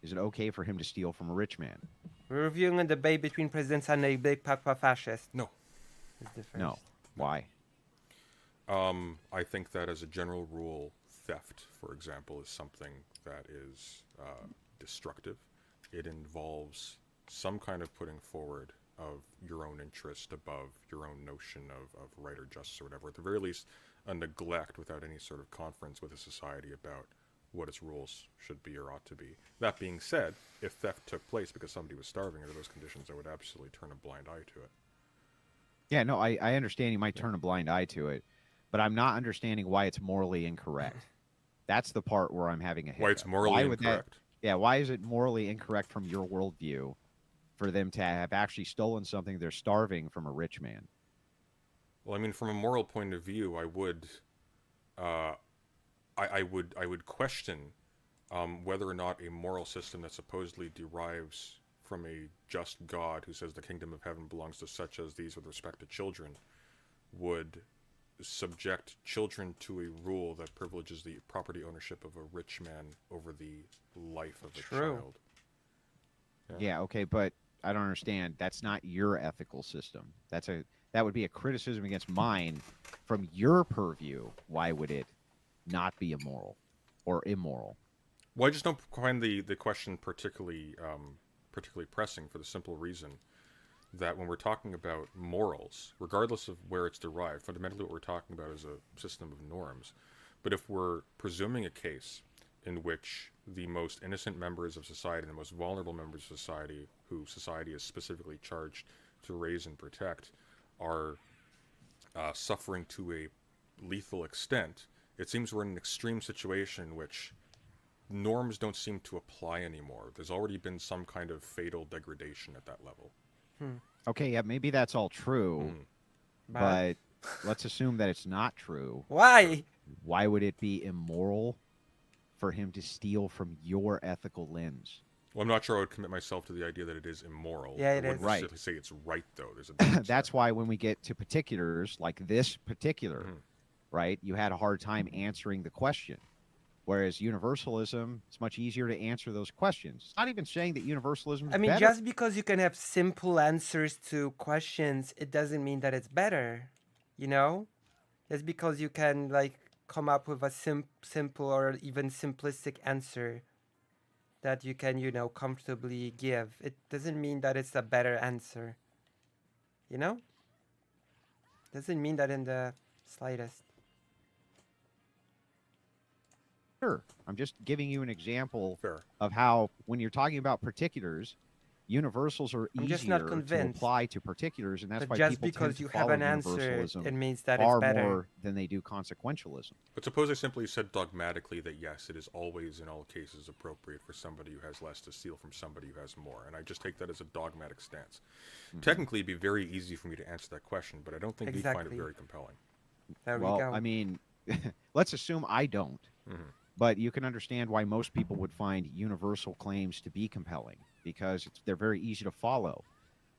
is it okay for him to steal from a rich man? We're reviewing a debate between President Sunday, Big Papa Fascist. No. Is the first. No. Why? I think that as a general rule, theft, for example, is something that is destructive. It involves some kind of putting forward of your own interest above your own notion of right or justice or whatever. At the very least, a neglect without any sort of conference with a society about what its rules should be or ought to be. That being said, if theft took place because somebody was starving under those conditions, I would absolutely turn a blind eye to it. Yeah, no, I understand you might turn a blind eye to it, but I'm not understanding why it's morally incorrect. That's the part where I'm having a hiccup. Why it's morally incorrect? Why is it morally incorrect from your worldview for them to have actually stolen something they're starving from a rich man? Well, I mean, from a moral point of view, I would question whether or not a moral system that supposedly derives from a just God who says the kingdom of heaven belongs to such as these with respect to children would subject children to a rule that privileges the property ownership of a rich man over the life of a True. child. Yeah, okay, but I don't understand. That's not your ethical system. That would be a criticism against mine from your purview. Why would it not be immoral or immoral? Well, I just don't find the question particularly pressing for the simple reason that when we're talking about morals, regardless of where it's derived, fundamentally what we're talking about is a system of norms. But if we're presuming a case in which the most innocent members of society, the most vulnerable members of society, who society is specifically charged to raise and protect, are suffering to a lethal extent, it seems we're in an extreme situation in which norms don't seem to apply anymore. There's already been some kind of fatal degradation at that level. Okay, yeah, maybe that's all true, but let's assume that it's not true. Why? Why would it be immoral for him to steal from your ethical lens? Well, I'm not sure I would commit myself to the idea that it is immoral. Yeah, I it wouldn't is. Right. necessarily say it's right, though. There's a difference That's there. why when we get to particulars, like this particular, right, you had a hard time answering the question. Whereas universalism, it's much easier to answer those questions. It's not even saying that universalism is I mean, better. just because you can have simple answers to questions, it doesn't mean that it's better. You know? Just because you can, like, come up with a simple or even simplistic answer that you can, you know, comfortably give, it doesn't mean that it's a better answer. You know? Doesn't mean that in the slightest. Sure. I'm just giving you an example Fair. of how, when you're talking about particulars, universals are I'm easier just not to convinced. apply to particulars, and that's But why just people tend because to you have follow an answer, universalism it means that it's far better. more than they do consequentialism. But suppose I simply said dogmatically that yes, it is always in all cases appropriate for somebody who has less to steal from somebody who has more, and I just take that as a dogmatic stance. Technically, it'd be very easy for me to answer that question, but I don't think you'd find it Exactly. very compelling. There Well, we go. I mean, let's assume I don't. But you can understand why most people would find universal claims to be compelling because they're very easy to follow.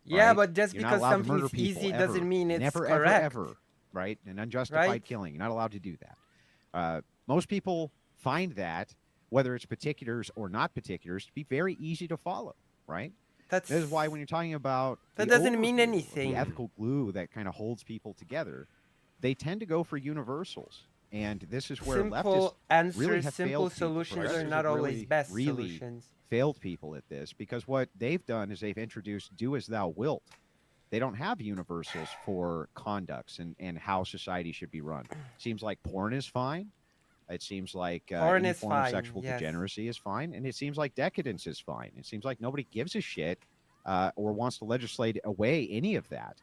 yeah, right? but just You're not because allowed to something murder is people, easy ever. doesn't mean it's never, correct. ever, right? An unjustified Right? killing. You're not allowed to do that. Most people find that, whether it's particulars or not particulars, to be very easy to follow, right? That's This is why when you're talking about That the doesn't mean overview of anything. the ethical glue that kind of holds people together, they tend to go for universals. And this is where leftists simple answers, really have simple failed people. solutions Right. are Leftists not have always really, best really solutions. failed people at this because what they've done is they've introduced do as thou wilt. They don't have universals for conducts and how society should be run. Seems like porn is fine. It seems like Porn any is form fine, of sexual yes. degeneracy is fine, and it seems like decadence is fine. It seems like nobody gives a shit or wants to legislate away any of that.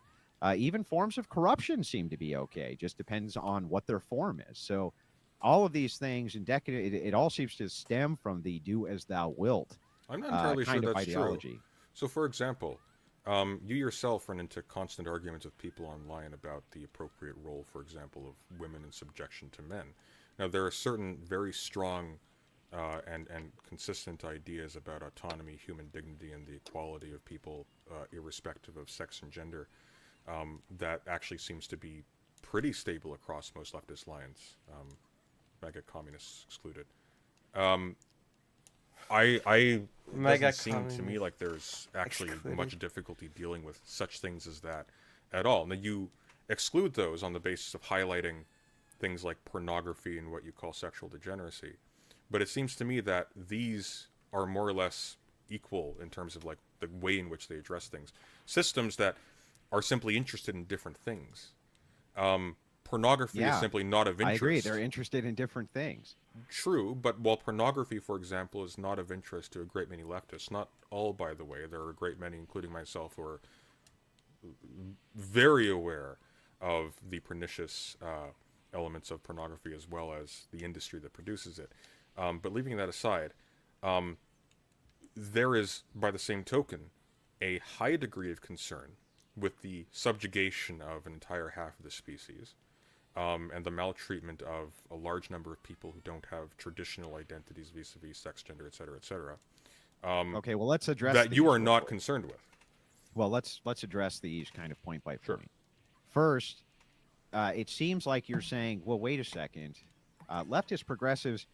Even forms of corruption seem to be okay. Just depends on what their form is. So all of these things in decadence, it all seems to stem from the do as thou wilt I'm not entirely sure kind of that's ideology. true. So, for example, you yourself run into constant arguments with people online about the appropriate role, for example, of women in subjection to men. Now, there are certain very strong and consistent ideas about autonomy, human dignity, and the equality of people, irrespective of sex and gender, that actually seems to be pretty stable across most leftist lines, mega communists excluded. It Mega doesn't seem to me communist like there's actually excluded. much difficulty dealing with such things as that at all. Now, you exclude those on the basis of highlighting things like pornography and what you call sexual degeneracy. But it seems to me that these are more or less equal in terms of like the way in which they address things. Systems that are simply interested in different things. Pornography Yeah, is simply not of I interest. agree. They're interested in different things. True, but while pornography, for example, is not of interest to a great many leftists, not all, by the way, there are a great many, including myself, who are very aware of the pernicious elements of pornography as well as the industry that produces it. But leaving that aside, there is, by the same token, a high degree of concern with the subjugation of an entire half of the species. And the maltreatment of a large number of people who don't have traditional identities vis-a-vis sex, gender, etc., etc. Okay, well, let's address That these you are real not quick. concerned with. Well, let's address these kind of point by Sure. point. First, it seems like you're saying, well, wait a second. Leftist progressives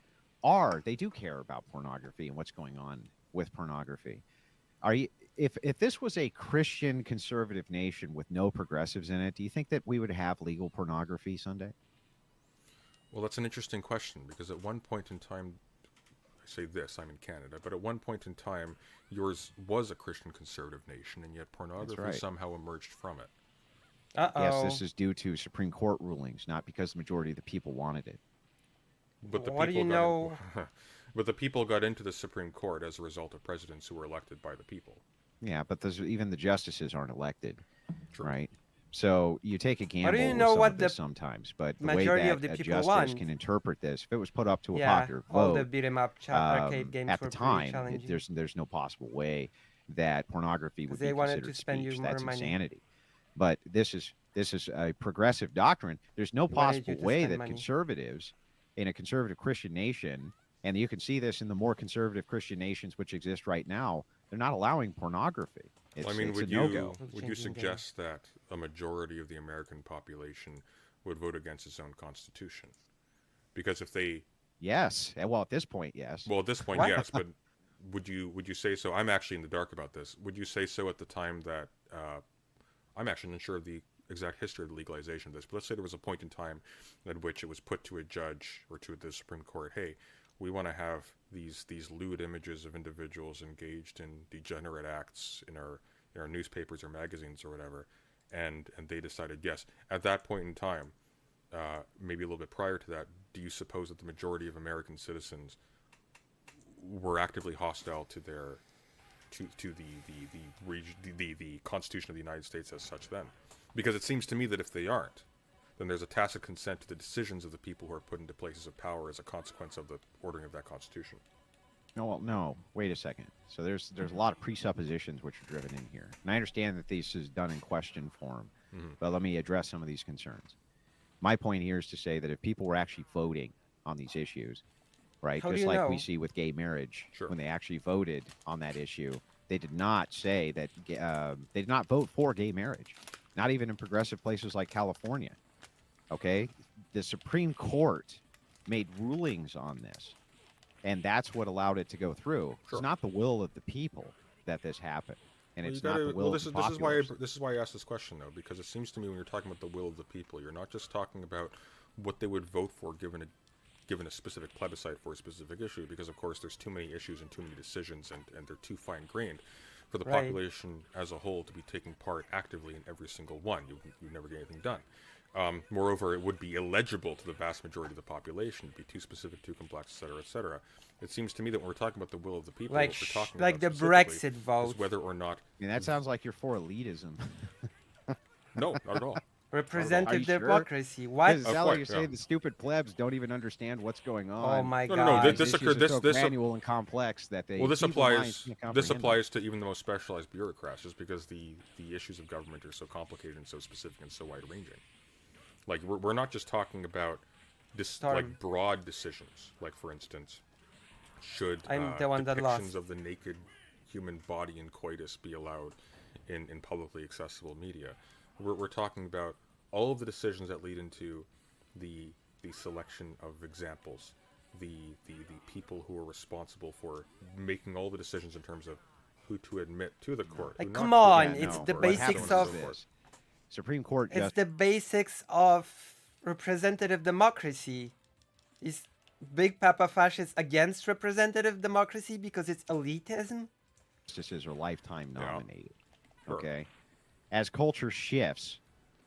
they do care about pornography and what's going on with pornography. Are you? If this was a Christian conservative nation with no progressives in it, do you think that we would have legal pornography someday? Well, that's an interesting question, because at one point in time, I say this, I'm in Canada, but at one point in time, yours was a Christian conservative nation, and yet pornography right. somehow emerged from it. Uh-oh. Yes, this is due to Supreme Court rulings, not because the majority of the people wanted it. But the What do people you got know? But the people got into the Supreme Court as a result of presidents who were elected by the people. Yeah, but even the justices aren't elected, True. right? So you take a gamble do you with know some what of this the sometimes, but the way majority that of the a people justice want? can interpret this, if it was put up to a Yeah, popular all the vote, beat 'em up arcade games at were the pretty time, challenging. there's no possible way that pornography 'Cause would they be wanted considered to spend you speech. more That's money. insanity. But this is a progressive doctrine. There's no They wanted you possible to way spend that money. conservatives in a conservative Christian nation, and you can see this in the more conservative Christian nations which exist right now, they're not allowing pornography. It's, I mean, it's would a no-go. would you suggest that a majority of the American population would vote against its own constitution? Because if they, Yes. Well, at this point, yes. well, at this point, What? yes, but would you say so? I'm actually in the dark about this. Would you say so at the time that I'm actually unsure of the exact history of the legalization of this, but let's say there was a point in time at which it was put to a judge or to the Supreme Court, hey, we want to have these lewd images of individuals engaged in degenerate acts in our newspapers or magazines or whatever, and they decided yes. At that point in time, maybe a little bit prior to that, do you suppose that the majority of American citizens were actively hostile to their to the Constitution of the United States as such then? Because it seems to me that if they aren't, then there's a tacit consent to the decisions of the people who are put into places of power as a consequence of the ordering of that Constitution. No, well, no. Wait a second. So there's a lot of presuppositions which are driven in here, and I understand that this is done in question form, but let me address some of these concerns. My point here is to say that if people were actually voting on these issues, right, How do just you like know? we see with gay marriage, Sure. when they actually voted on that issue, they did not say that they did not vote for gay marriage, not even in progressive places like California. Okay, the Supreme Court made rulings on this, and that's what allowed it to go through. Sure. It's not the will of the people that this happened, and Well, it's you not gotta- the will this of the is why populace. this is why I asked this question though, because it seems to me when you're talking about the will of the people, you're not just talking about what they would vote for given a specific plebiscite for a specific issue, because of course there's too many issues and too many decisions, and they're too fine-grained for the Right. population as a whole to be taking part actively in every single one. You never get anything done. Moreover, it would be illegible to the vast majority of the population. It'd be too specific, too complex, etc., etc. It seems to me that when we're talking about the will of the people, Like what we're talking like about the specifically Brexit vote, is whether or not. I mean, that sounds like you're for elitism. No, not at all. Are representative you sure? democracy. What? It Of sounds like course, you're saying yeah. the stupid plebs don't even understand what's going on. Oh my No, god! no, no, These this issues occurred- are so this- granular and complex that they Well, this feeble minds applies. can't This comprehend them. applies to even the most specialized bureaucrats, just because the issues of government are so complicated and so specific and so wide-ranging. Like we're not just talking about Sorry. like broad decisions. Like for instance, should I'm the one that depictions lost. of the naked human body in coitus be allowed in publicly accessible media? We're talking about all of the decisions that lead into the selection of examples, the people who are responsible for making all the decisions in terms of who to admit to the court. Like, who come not to on, admit, it's no, the what basics happens of- is this. Supreme Court It's just the basics of representative democracy. Is Big Papa Fascist against representative democracy because it's elitism? justices are lifetime Yeah. nominated. Sure. Okay, as culture shifts,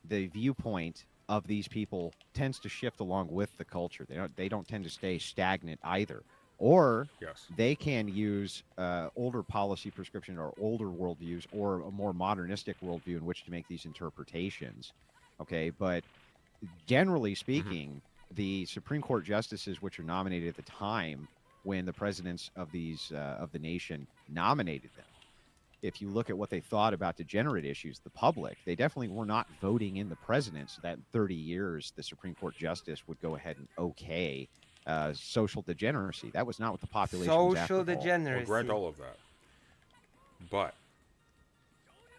the viewpoint of these people tends to shift along with the culture. They don't tend to stay stagnant either. Or Yes. they can use older policy prescription or older worldviews or a more modernistic worldview in which to make these interpretations. Okay, but generally speaking, the Supreme Court justices, which are nominated at the time when the presidents of these of the nation nominated them, if you look at what they thought about degenerate issues, the public, they definitely were not voting in the president. So that in 30 years, the Supreme Court justice would go ahead and okay social degeneracy. That was not what the population was after. Social I'll degeneracy. grant all of that. But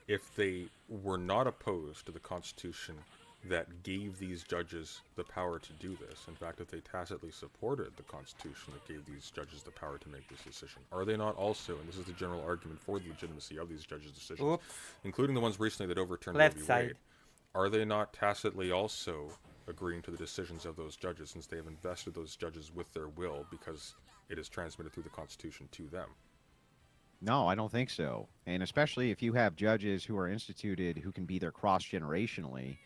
if they were not opposed to the Constitution that gave these judges the power to do this, in fact, if they tacitly supported the Constitution that gave these judges the power to make this decision, are they not also, and this is the general argument for the legitimacy of these judges' decisions, Oops. including the ones recently that overturned Left Roe v. side. Wade, are they not tacitly also agreeing to the decisions of those judges, since they have invested those judges with their will because it is transmitted through the Constitution to them? No, I don't think so. And especially if you have judges who are instituted who can be there cross generationally.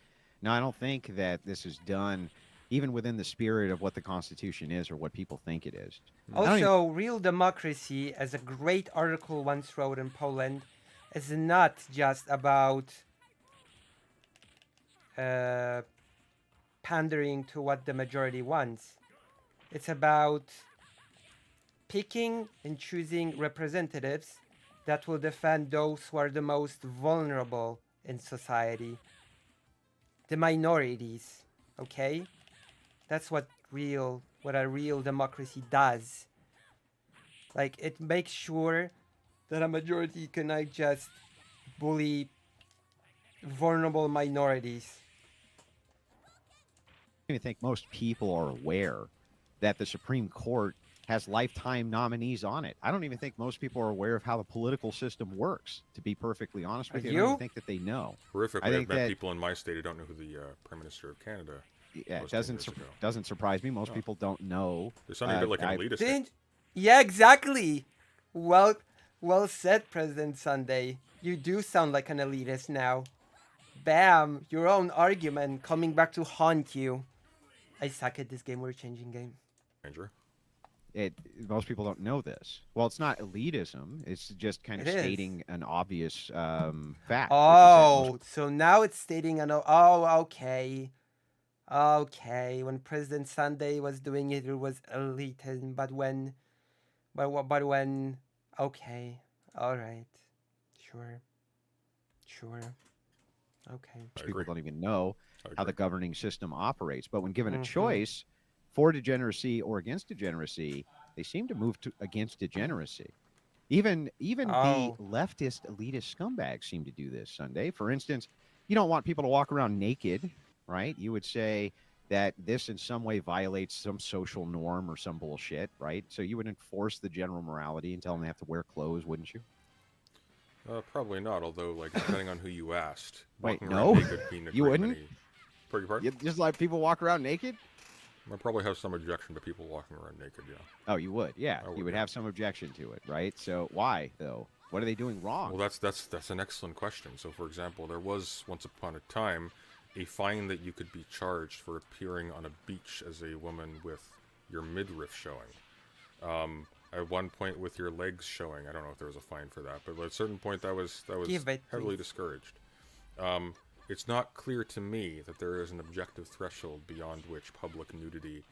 Now, I don't think that this is done even within the spirit of what the Constitution is or what people think it is. I don't even- Also, Real Democracy, as a great article once wrote in Poland, is not just about pandering to what the majority wants. It's about picking and choosing representatives that will defend those who are the most vulnerable in society. The minorities, okay? That's what a real democracy does. Like, it makes sure that a majority cannot just bully vulnerable minorities. I don't even think most people are aware that the Supreme Court has lifetime nominees on it. I don't even think most people are aware of how the political system works, to be perfectly honest with Are you. I don't you? even think that they know. Horrifically, I I've think met that- people in my state who don't know who the Prime Minister of Canada Yeah, it was 10 doesn't years ago. doesn't surprise me. Most people don't know. They're sounding a bit like an I- elitist. Didn't? Yeah, exactly. Well said, President Sunday. You do sound like an elitist now. Bam! Your own argument coming back to haunt you. I suck at this game. We're changing game. Andrew. Most people don't know this. Well, it's not elitism. It's just kind of It is. stating an obvious fact. which is that Oh, so now it's stating an. Oh, okay. Okay. When President Sunday was doing it, it was elitism. But when. Okay. All right. Sure. Okay. most I people agree. don't even know I how the agree. governing system operates. But when given a Mhm. choice for degeneracy or against degeneracy, they seem to move to against degeneracy. Even Oh. the leftist elitist scumbags seem to do this, Sunday. For instance, you don't want people to walk around naked, right? You would say that this in some way violates some social norm or some bullshit, right? So you would enforce the general morality and tell them they have to wear clothes, wouldn't you? Probably not, although, like, depending on who you asked. Wait, walking no? around naked being a You great wouldn't? many- Beg your pardon? You just let people walk around naked? I probably have some objection to people walking around naked, yeah. Oh, you would, yeah. I would, You would yeah. have some objection to it, right? So why though? What are they doing wrong? Well, that's an excellent question. So, for example, there was once upon a time a fine that you could be charged for appearing on a beach as a woman with your midriff showing. At one point, with your legs showing. I don't know if there was a fine for that, but at a certain point, that was Give it, heavily please. discouraged. It's not clear to me that there is an objective threshold beyond which public nudity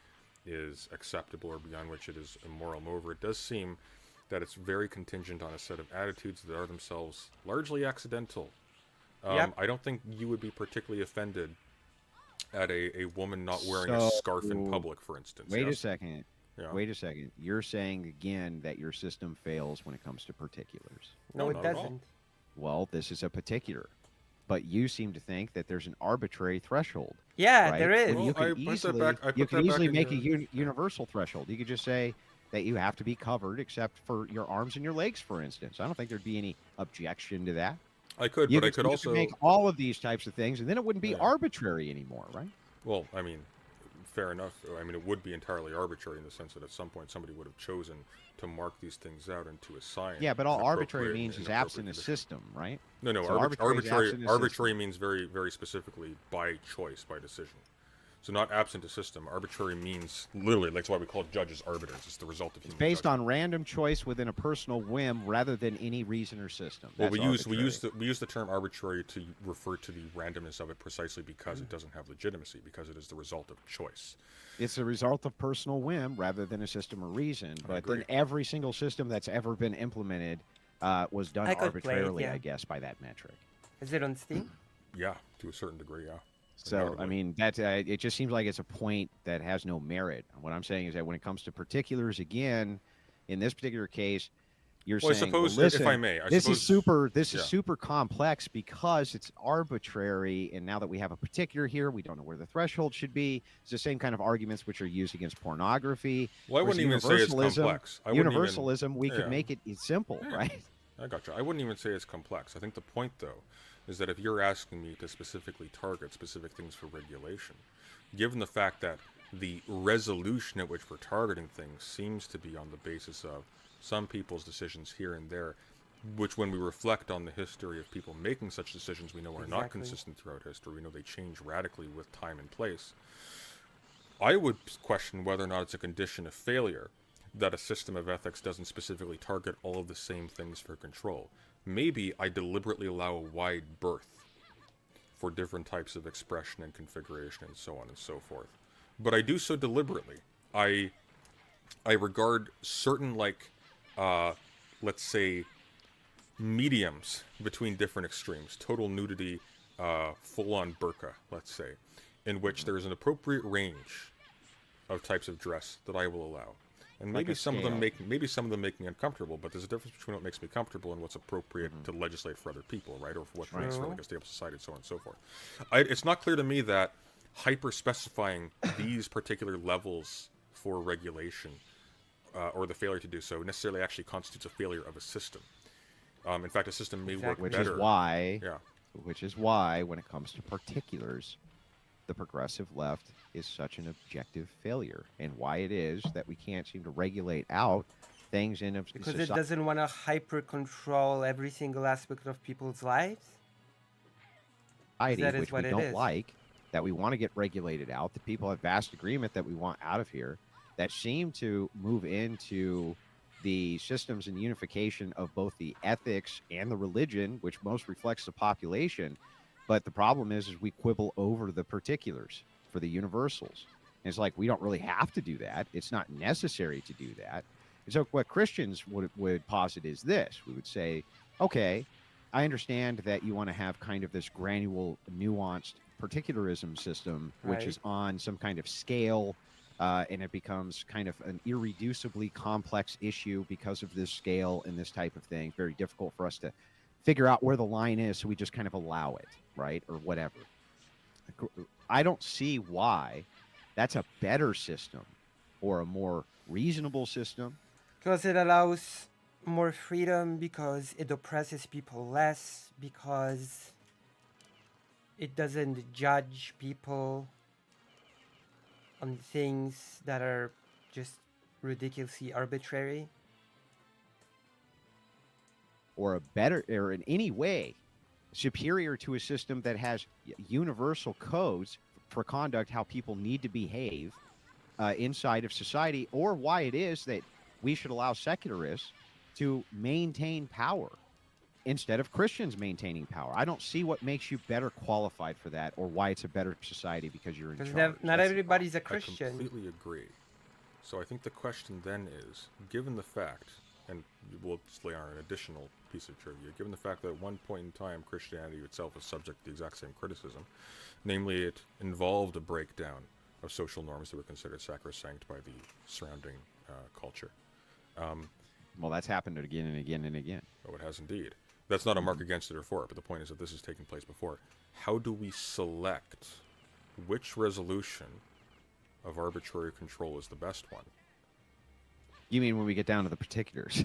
is acceptable or beyond which it is immoral. Moreover, it does seem that it's very contingent on a set of attitudes that are themselves largely accidental. Yep. I don't think you would be particularly offended at a woman not wearing a So- scarf in public, for instance. Wait a yes? second. Yeah. Wait a second. You're saying again that your system fails when it comes to particulars. No, No, it not at all. doesn't. Well, this is a particular. But you seem to think that there's an arbitrary threshold. Yeah, right? there is. When Well, you I could put that easily, back- I you put could that back easily in make a your- universal threshold. You could just say that you have to be covered except for your arms and your legs, for instance. I don't think there'd be any objection to that. I could, You but I could you also make all of these types of things, and then it wouldn't be Yeah. arbitrary anymore, right? Well, I mean, fair enough. I mean, it would be entirely arbitrary in the sense that at some point somebody would have chosen to mark these things out and to assign. Yeah, but all an arbitrary appropriate- means an is appropriate absent a condition. system, right? No, no. So arbitrary is absent a Arbitrary system. means very, very specifically by choice, by decision. So not absent a system. Arbitrary means literally, that's why we call judges arbiters. It's the result of It's human based judgment. on random choice within a personal whim rather than any reason or system. Well, That's we arbitrary. use the term arbitrary to refer to the randomness of it precisely because it doesn't have legitimacy, because it is the result of choice. It's a result of personal whim rather than a system or reason. But then agree. every single system that's ever been implemented was done I could play it, arbitrarily, yeah. I guess, by that metric. Is it on Steam? Yeah, to a certain degree, yeah. So, I Undoubtedly. mean, that it just seems like it's a point that has no merit. What I'm saying is that when it comes to particulars, again, in this particular case, you're Well, I saying, suppose, well, if listen, I may, I this suppose, is super. This yeah. is super complex because it's arbitrary, and now that we have a particular here, we don't know where the threshold should be. It's the same kind of arguments which are used against pornography. Well, I whereas wouldn't even say it's universalism- complex. I wouldn't even- Universalism, we yeah. could make it simple, Yeah. right? I gotcha. I wouldn't even say it's complex. I think the point, though, is that if you're asking me to specifically target specific things for regulation, given the fact that the resolution at which we're targeting things seems to be on the basis of some people's decisions here and there, which when we reflect on the history of people making such decisions, we know are not Exactly. consistent throughout history. We know they change radically with time and place. I would question whether or not it's a condition of failure that a system of ethics doesn't specifically target all of the same things for control. Maybe I deliberately allow a wide berth for different types of expression and configuration and so on and so forth. But I do so deliberately. I regard certain, like, let's say, mediums between different extremes, total nudity, full-on burqa, let's say, in which there is an appropriate range of types of dress that I will allow. And Like maybe a some of them scale. make me uncomfortable, but there's a difference between what makes me comfortable and what's appropriate to legislate for other people, right? Or for what makes for like a stable society, and so on and so forth. It's not clear to me that hyper-specifying these particular levels for regulation, or the failure to do so, necessarily actually constitutes a failure of a system. In fact, a system may work Which better. is why, Yeah. when it comes to particulars, the progressive left is such an objective failure, and why it is that we can't seem to regulate out things in a Because society. it doesn't want to hyper control every single aspect of people's lives. That is which we what it don't is. like, that we want to get regulated out, that people have vast agreement that we want out of here, that seem to move into the systems and unification of both the ethics and the religion, which most reflects the population. But the problem is we quibble over the particulars for the universals. And it's like, we don't really have to do that. It's not necessary to do that. And so what Christians would posit is this. We would say, okay, I understand that you want to have kind of this granular, nuanced particularism system, which Right. is on some kind of scale, and it becomes kind of an irreducibly complex issue because of this scale and this type of thing. Very difficult for us to figure out where the line is, so we just kind of allow it, right? Or whatever. I don't see why that's a better system or a more reasonable system. Because it allows more freedom, because it oppresses people less, because it doesn't judge people on things that are just ridiculously arbitrary. Or a better, or in any way superior to a system that has universal codes for conduct, how people need to behave inside of society, or why it is that we should allow secularists to maintain power instead of Christians maintaining power. I don't see what makes you better qualified for that, or why it's a better society because you're in Because charge. not That's the everybody's a I Christian. completely agree. So I think the question then is, given the fact, and we'll just lay on an additional piece of trivia, given the fact that at one point in time Christianity itself was subject to the exact same criticism, namely it involved a breakdown of social norms that were considered sacrosanct by the surrounding culture. Well, that's happened again and again and again. Oh, it has indeed. That's not a mark against it or for it, but the point is that this has taken place before. How do we select which resolution of arbitrary control is the best one? You mean when we get down to the particulars?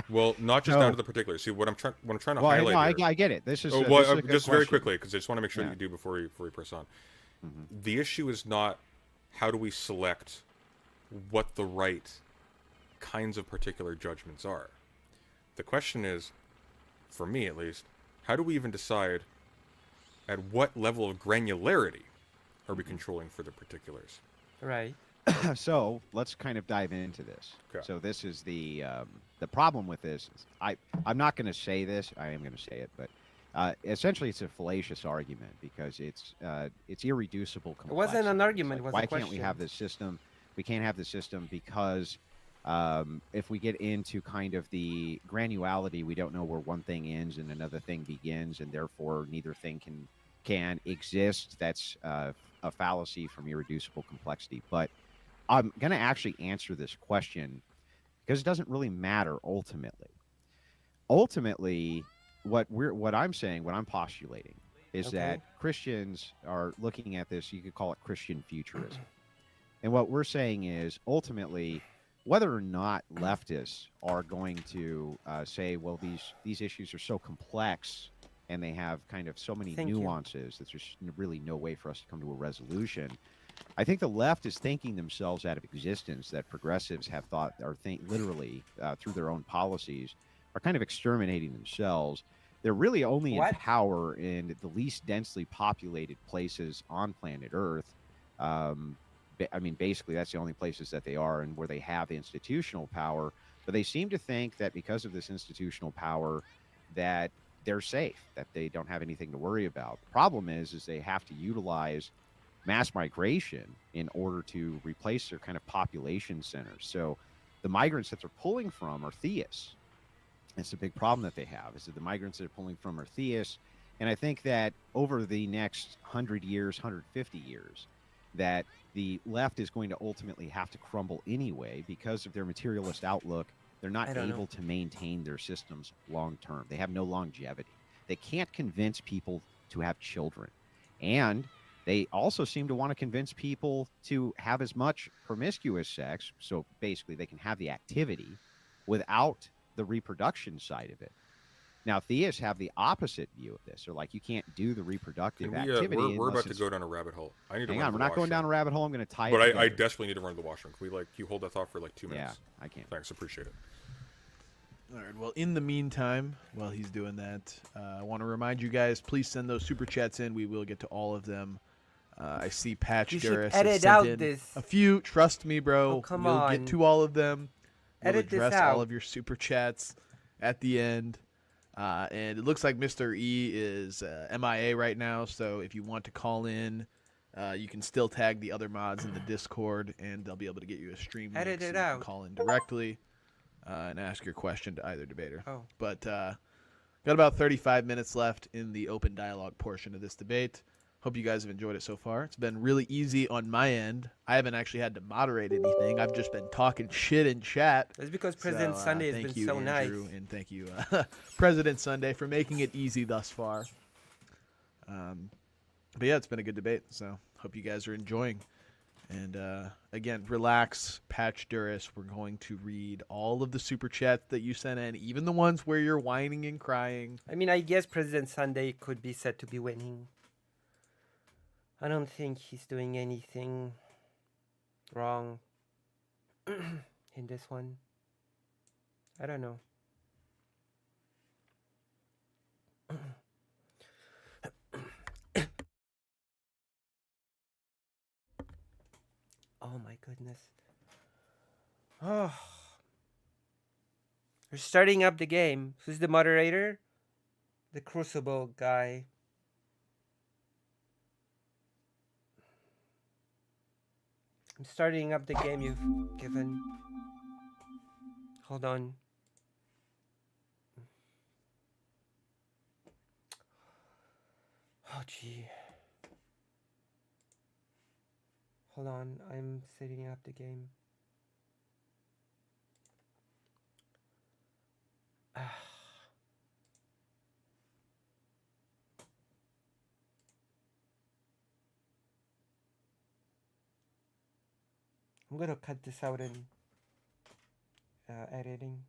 Well, not just No. down to the particulars. See, what I'm trying to Well, highlight here. I get it. This is Oh, this well, is a good just very question. quickly, because I just want to make sure Yeah. that you do before you press on. Mhm. The issue is not how do we select what the right kinds of particular judgments are. The question is, for me at least, how do we even decide at what level of granularity are we controlling for the particulars? Right. So let's kind of dive into this. Okay. So this is the problem with this. Is I'm not going to say this. I am going to say it, but essentially it's a fallacious argument because it's irreducible. It wasn't an complexity. It's argument, it was a why can't we question. have this system? We can't have this system because if we get into kind of the granularity, we don't know where one thing ends and another thing begins, and therefore neither thing can exist. That's a fallacy from irreducible complexity. But I'm going to actually answer this question because it doesn't really matter ultimately. Ultimately, what I'm saying, what I'm postulating, is Okay. that Christians are looking at this. You could call it Christian futurism, and what we're saying is ultimately, whether or not leftists are going to say, well, these issues are so complex and they have kind of so many Thank you. nuances that there's really no way for us to come to a resolution. I think the left is thinking themselves out of existence, that progressives have thought, or think literally through their own policies, are kind of exterminating themselves. They're really only What? in power in the least densely populated places on planet Earth. I mean, basically, that's the only places that they are and where they have institutional power. But they seem to think that because of this institutional power, that they're safe, that they don't have anything to worry about. The problem is they have to utilize mass migration in order to replace their kind of population centers. So the migrants that they're pulling from are theists. It's a big problem that they have, is that the migrants that they're pulling from are theists. And I think that over the next 100 years, 150 years, that the left is going to ultimately have to crumble anyway because of their materialist outlook. They're not I don't able know. to maintain their systems long term. They have no longevity. They can't convince people to have children. And they also seem to want to convince people to have as much promiscuous sex, so basically they can have the activity without the reproduction side of it. Now, theists have the opposite view of this. They're like, you can't do the reproductive Can we, activity. we're unless about to it's- go down a rabbit hole. I need to Hang run on, to we're the not going down a washroom. rabbit hole. I'm going to tie it But I together. desperately need to run to the washroom. Can we, like, you hold that thought for like 2 minutes? Yeah, I can. Thanks, appreciate it. All right. Well, in the meantime, while he's doing that, I want to remind you guys, please send those super chats in. We will get to all of them. I see Patch You should Duras has edit sent out in this. a few. Trust me, bro. Oh, come we'll on. get to all of them. We'll Edit this address out. all of your super chats at the end. And it looks like Mr. E is MIA right now, so if you want to call in, you can still tag the other mods in the Discord, and they'll be able to get you a stream link Edit so it you can out. call in directly and ask your question to either debater. Oh. But got about 35 minutes left in the open dialogue portion of this debate. Hope you guys have enjoyed it so far. It's been really easy on my end. I haven't actually had to moderate anything. I've just been talking shit in chat. It's because President So, Sunday has thank been you, so Andrew, nice. and thank you, President Sunday, for making it easy thus far. But yeah, it's been a good debate, so hope you guys are enjoying. And again, relax, Patch Duras. We're going to read all of the super chats that you sent in, even the ones where you're whining and crying. I mean, I guess President Sunday could be said to be winning. I don't think he's doing anything wrong in this one. I don't know. Oh my goodness. Oh. We're starting up the game. Who's the moderator? The Crucible guy. I'm starting up the game you've given. Hold on. Oh gee. Hold on, I'm setting up the game. I'm gonna cut this out in editing.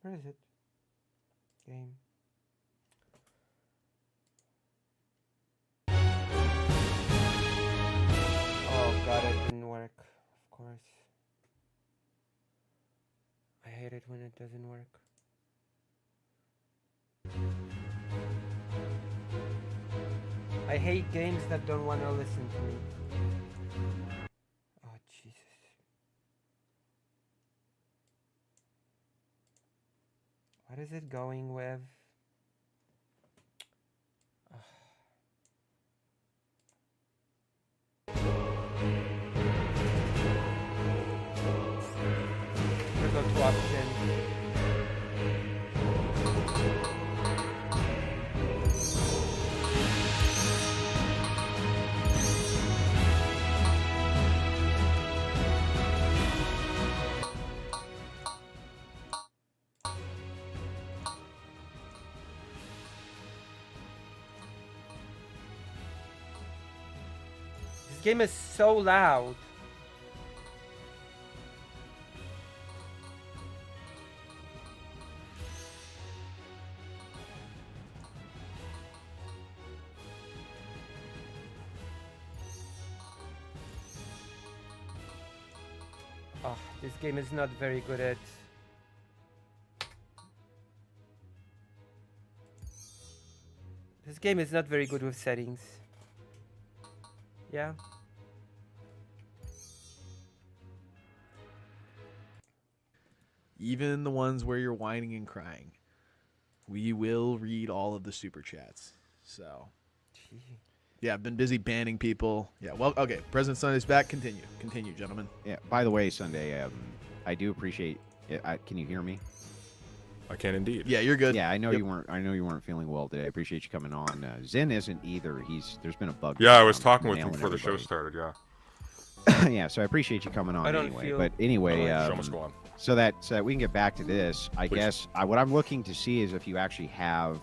Where is it? Game. Oh god, it didn't work. Of course. I hate it when it doesn't work. I hate games that don't want to listen to me. Oh Jesus. What is it going with? We'll go to options. This game is so loud. Oh, this game is not very good at... This game is not very good with settings. Yeah. Even the ones where you're whining and crying. We will read all of the super chats. So, Gee. yeah, I've been busy banning people. Yeah, well, okay. President Sunday's back. Continue, gentlemen. Yeah. By the way, Sunday, I do appreciate. Can you hear me? I can indeed. Yeah, you're good. Yeah, I know Yep. you weren't. I know you weren't feeling well today. I appreciate you coming on. Zen isn't either. There's been a bug. Yeah, I was around talking with him nailing before the show everybody. started. Yeah. Yeah, so I appreciate you coming on I don't anyway. feel- But anyway, Alright, Show must go on. so that we can get back to this, I Please. guess what I'm looking to see is if you actually have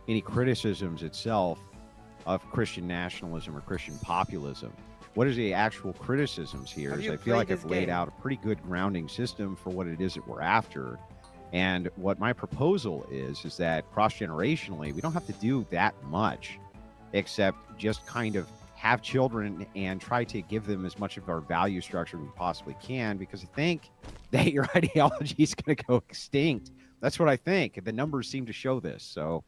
any criticisms itself of Christian nationalism or Christian populism. What is the actual criticisms here? Have Is you I feel like played I've this laid game? out a pretty good grounding system for what it is that we're after. And what my proposal is that cross-generationally, we don't have to do that much, except just kind of have children and try to give them as much of our value structure we possibly can, because I think that your ideology is going to go extinct. That's what I think. The numbers seem to show this. So,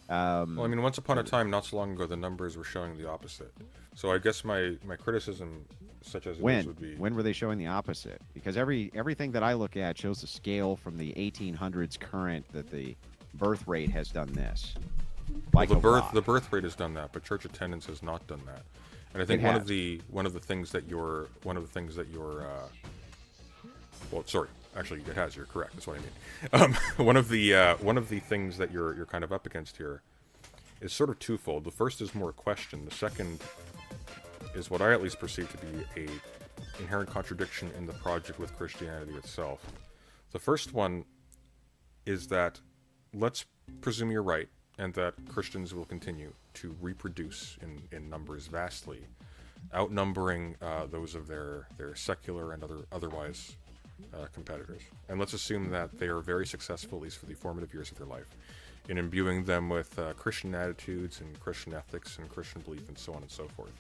Well, I mean, once upon a time, not so long ago, the numbers were showing the opposite. So I guess my criticism, such as it is, would be when were they showing the opposite? Because everything that I look at shows the scale from the 1800s current that the birth rate has done this. Like well, a lot. the birth rate has done that, but church attendance has not done that. And I think It one has. of the things that you're well, sorry, actually it has. You're correct. That's what I mean. One of the things that you're kind of up against here is sort of twofold. The first is more a question. The second is what I at least perceive to be a inherent contradiction in the project with Christianity itself. The first one is that let's presume you're right, and that Christians will continue to reproduce in numbers vastly, outnumbering those of their secular and otherwise competitors. And let's assume that they are very successful, at least for the formative years of their life, in imbuing them with Christian attitudes and Christian ethics and Christian belief and so on and so forth.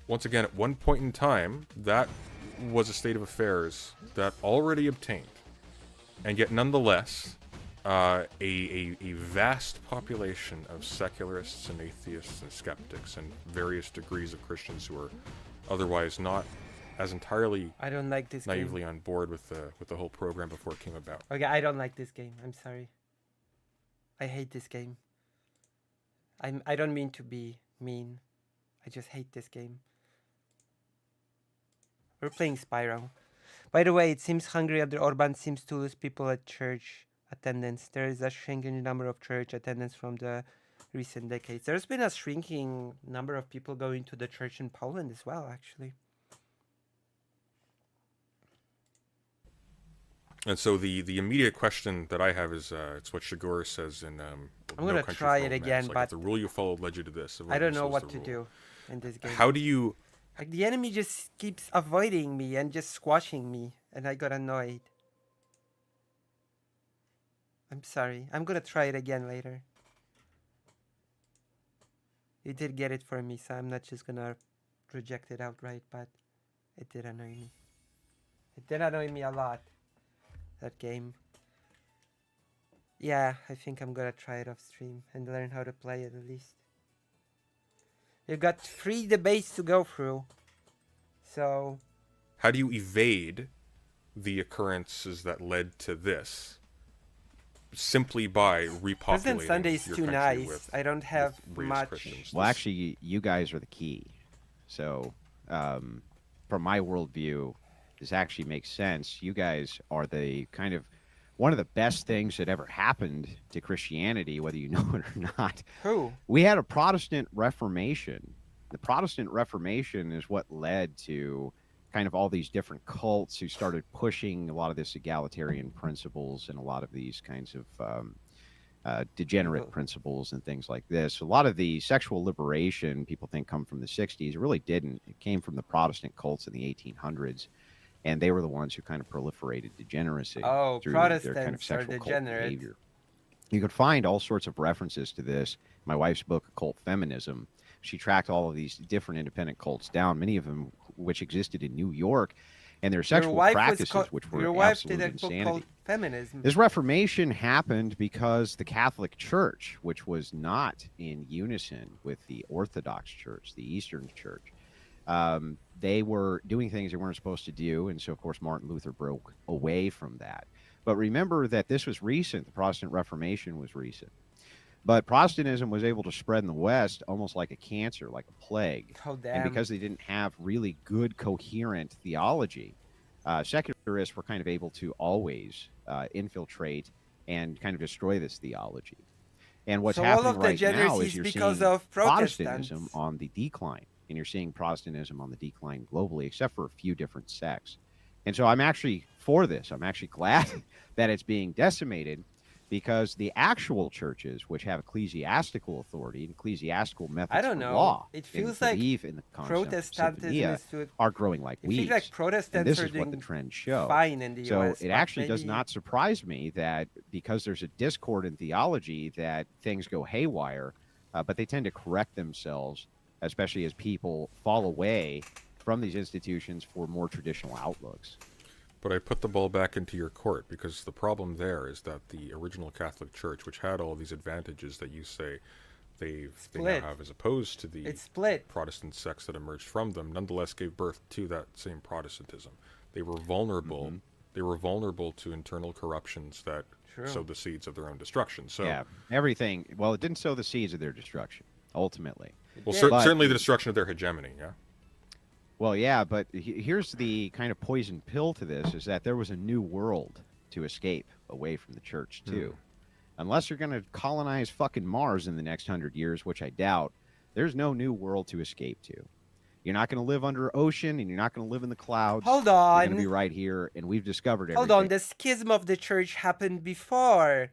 Once again, at one point in time, that was a state of affairs that already obtained. And yet, nonetheless, a vast population of secularists and atheists and skeptics and various degrees of Christians who are otherwise not as entirely I don't like this game. naively on board with the whole program before it came about. Okay, I don't like this game. I'm sorry. I hate this game. I don't mean to be mean. I just hate this game. We're playing Spyro. By the way, it seems Hungary under Orban seems to lose people at church attendance. There is a shrinking number of church attendance from the recent decades. There's been a shrinking number of people going to the church in Poland as well, actually. And so the immediate question that I have is, it's what Shigure says in I'm No gonna Country try for it Old Men. again, It's like, but if the rule you followed led you to this. I don't avoidance know was what the to rule. do in this game. How do you... Like, the enemy just keeps avoiding me and just squashing me, and I got annoyed. I'm sorry. I'm gonna try it again later. You did get it for me, so I'm not just gonna reject it outright, but it did annoy me. It did annoy me a lot, that game. Yeah, I think I'm gonna try it off stream and learn how to play it at least. You've got 3 debates to go through. So, How do you evade the occurrences that led to this simply by repopulating President Sunday is your too country nice. with, I don't have with raised much. Christians? Well, This- actually, you guys are the key. So, from my worldview, this actually makes sense. You guys are the kind of one of the best things that ever happened to Christianity, whether you know it or not. Who? We had a Protestant Reformation. The Protestant Reformation is what led to kind of all these different cults who started pushing a lot of this egalitarian principles and a lot of these kinds of degenerate People- principles and things like this. A lot of the sexual liberation people think come from the 60s. It really didn't. It came from the Protestant cults in the 1800s. And they were the ones who kind of proliferated degeneracy Oh, through their kind of Protestants are sexual cult degenerate. behavior. You could find all sorts of references to this. My wife's book, Occult Feminism, she tracked all of these different independent cults down, many of them which existed in New York. and their Your sexual wife practices, was which were your wife absolute did a book insanity. called Feminism. This Reformation happened because the Catholic Church, which was not in unison with the Orthodox Church, the Eastern Church, they were doing things they weren't supposed to do. And so, of course, Martin Luther broke away from that. But remember that this was recent. The Protestant Reformation was recent. But Protestantism was able to spread in the West almost like a cancer, like a plague. Oh, And damn. because they didn't have really good, coherent theology, secularists were kind of able to always infiltrate and kind of destroy this theology. And what's So all happening of the right now degeneracy is you're because seeing of Protestants. Protestantism on the decline. And you're seeing Protestantism on the decline globally, except for a few different sects. And so I'm actually for this. I'm actually glad that it's being decimated, because the actual churches, which have ecclesiastical authority and ecclesiastical methods I don't for know. law, It and feels like believe in the concept of Protestantism syntheia, is to are growing like it feels weeds. like And Protestants this are is what the doing trends show. fine in the So US. it but actually does maybe- not surprise me that because there's a discord in theology that things go haywire, but they tend to correct themselves, especially as people fall away from these institutions for more traditional outlooks. But I put the ball back into your court, because the problem there is that the original Catholic Church, which had all these advantages that you say they now Split. have, as opposed to the It's split. Protestant sects that emerged from them, nonetheless gave birth to that same Protestantism. They were vulnerable. Mm-hmm. They were vulnerable to internal corruptions that True. sowed the seeds of their own destruction. So, Yeah, everything. Well, it didn't sow the seeds of their destruction, ultimately. well, Yeah. But- certainly the destruction of their hegemony. Yeah. Well, yeah, but here's the kind of poison pill to this, is that there was a new world to escape away from the church, too. Unless you're going to colonize fucking Mars in the next 100 years, which I doubt, there's no new world to escape to. You're not going to live under ocean, and you're not going to live in the clouds. Hold You're going to on. be right here, and we've discovered everything. Hold on. The schism of the church happened before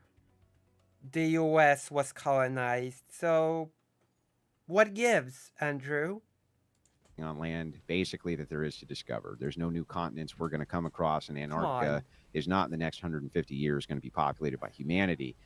the US was colonized. So what gives, Andrew? On land, basically, that there is to discover. There's no new continents we're going to come across, and on. Antarctica is not in the next 150 years going to be populated by humanity.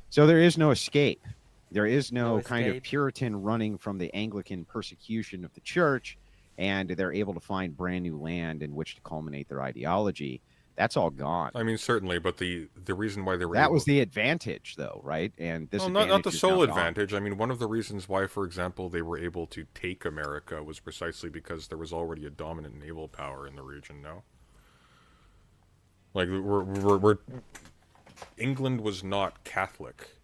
So there is no escape. There is no, No kind of escape. Puritan running from the Anglican persecution of the church, and they're able to find brand new land in which to culminate their ideology. That's all gone. I mean, certainly, but the reason why they were That able was the advantage, though, right? And this well, not the advantage is sole now gone. advantage. I mean, one of the reasons why, for example, they were able to take America was precisely because there was already a dominant naval power in the region. No, like we're England was not Catholic.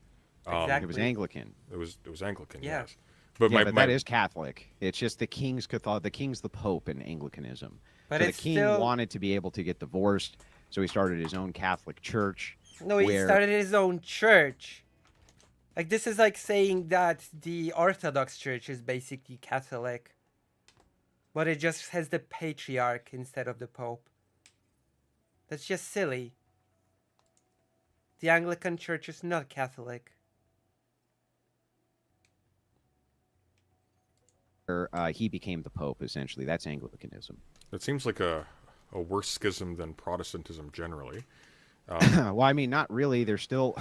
Exactly. It was Anglican. It was Anglican. Yeah. Yes, but Yeah, my, but my that is Catholic. It's just the king's the king's the Pope in Anglicanism. But So the it's king still wanted to be able to get divorced, so he started his own Catholic church. no. He where- started his own church. Like this is like saying that the Orthodox Church is basically Catholic, but it just has the patriarch instead of the Pope. That's just silly. The Anglican Church is not Catholic. He became the Pope, essentially. That's Anglicanism. it seems like a worse schism than Protestantism generally. Well, I mean, not really. They're still,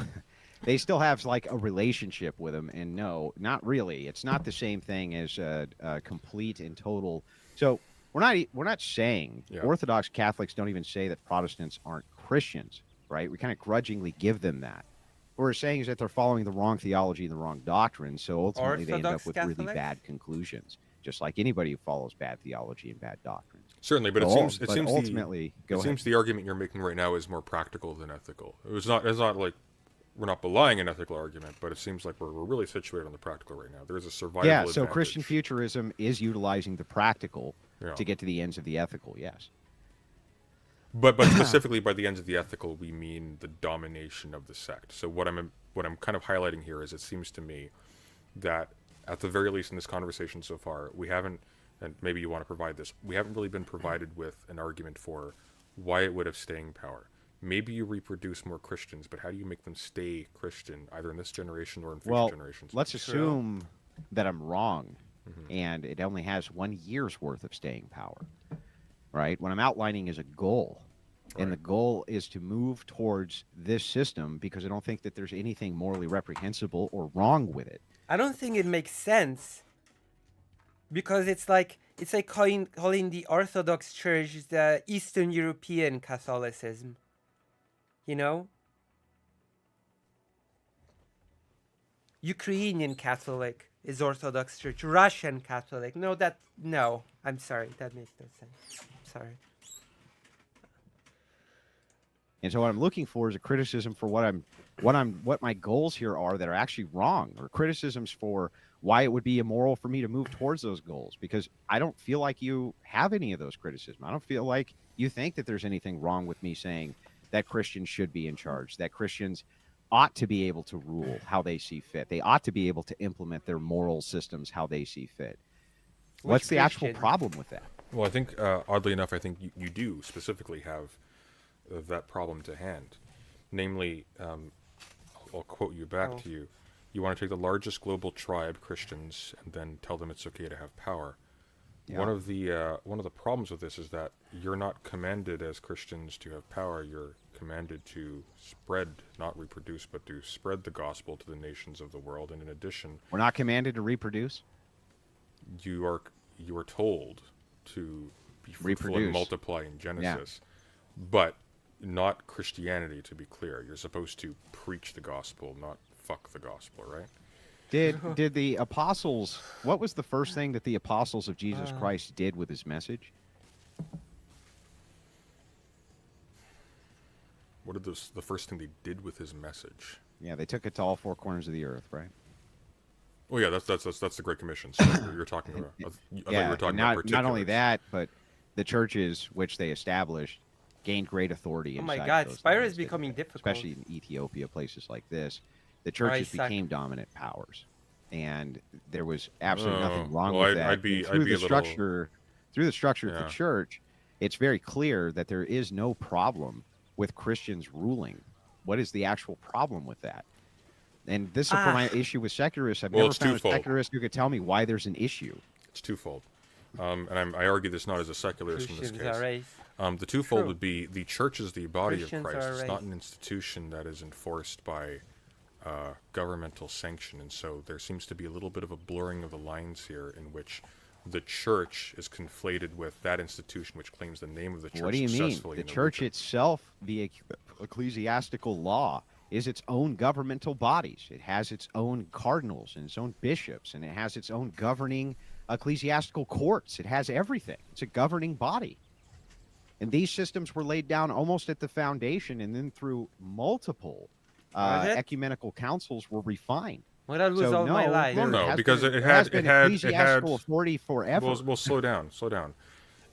they still have like a relationship with him, and no, not really. It's not the same thing as a complete and total. So we're not saying Yeah. Orthodox Catholics don't even say that Protestants aren't Christians, right? We kind of grudgingly give them that. What we're saying is that they're following the wrong theology and the wrong doctrine, so ultimately they end up Orthodox with really Catholics? bad conclusions, just like anybody who follows bad theology and bad doctrine. Certainly, but it But seems ultimately, go it ahead. seems the argument you're making right now is more practical than ethical. It's not like we're not belying an ethical argument, but it seems like we're really situated on the practical right now. There is a survival Yeah, so advantage. Christian futurism is utilizing the practical Yeah. to get to the ends of the ethical, yes. But specifically by the ends of the ethical, we mean the domination of the sect. So what I'm kind of highlighting here is it seems to me that at the very least in this conversation so far, we haven't, and maybe you want to provide this, we haven't really been provided with an argument for why it would have staying power. Maybe you reproduce more Christians, but how do you make them stay Christian, either in this generation or in future Well, generations? let's assume that I'm wrong, and it only has 1 year's worth of staying power, right? What I'm outlining is a goal, and the goal is to move towards this system because I don't think that there's anything morally reprehensible or wrong with it. I don't think it makes sense. Because it's like It's like calling the Orthodox Church the Eastern European Catholicism. You know? Ukrainian Catholic is Orthodox Church. Russian Catholic. No. I'm sorry. That makes no sense. Sorry. And so what I'm looking for is a criticism for what my goals here are that are actually wrong, or criticisms for why it would be immoral for me to move towards those goals, because I don't feel like you have any of those criticisms. I don't feel like you think that there's anything wrong with me saying that Christians should be in charge, that Christians ought to be able to rule how they see fit. They ought to be able to implement their moral systems how they see fit. What's the actual problem with that? Well, I think, oddly enough, I think you do specifically have that problem to hand. Namely, I'll quote you back to you. You want to take the largest global tribe, Christians, and then tell them it's okay to have power. Yeah. One of the problems with this is that you're not commanded as Christians to have power. You're commanded to spread, not reproduce, but to spread the gospel to the nations of the world. And in addition, we're not commanded to reproduce. You are told to be fruitful and multiply in Genesis, but not Christianity. To be clear, you're supposed to preach the gospel, not fuck the gospel, right? Did the apostles? What was the first thing that the apostles of Jesus Christ did with his message? What did the first thing they did with his message? Yeah, they took it to all four corners of the earth, right? Oh yeah, that's the Great Commission. So you're talking about. I thought you were talking about not only that, but the churches which they established gained great authority. Oh my God, Spyro is becoming difficult, especially in Ethiopia, places like this. The churches became dominant powers, and there was absolutely nothing wrong with that. Through the structure of the church, it's very clear that there is no problem with Christians ruling. What is the actual problem with that? And this is my issue with secularists. I've never found a secularist who could tell me why there's an issue. It's twofold. And I argue this not as a secularist in this case. The twofold would be the church is the body of Christ. It's not an institution that is enforced by governmental sanction. And so there seems to be a little bit of a blurring of the lines here in which the church is conflated with that institution which claims the name of the church. What do you mean? The church itself, the ecclesiastical law, is its own governmental bodies. It has its own cardinals and its own bishops, and it has its own governing ecclesiastical courts. It has everything. It's a governing body. And these systems were laid down almost at the foundation, and then through multiple ecumenical councils were refined. Well, that was all my life. Well, no, because it had ecclesiastical authority forever. Well, slow down.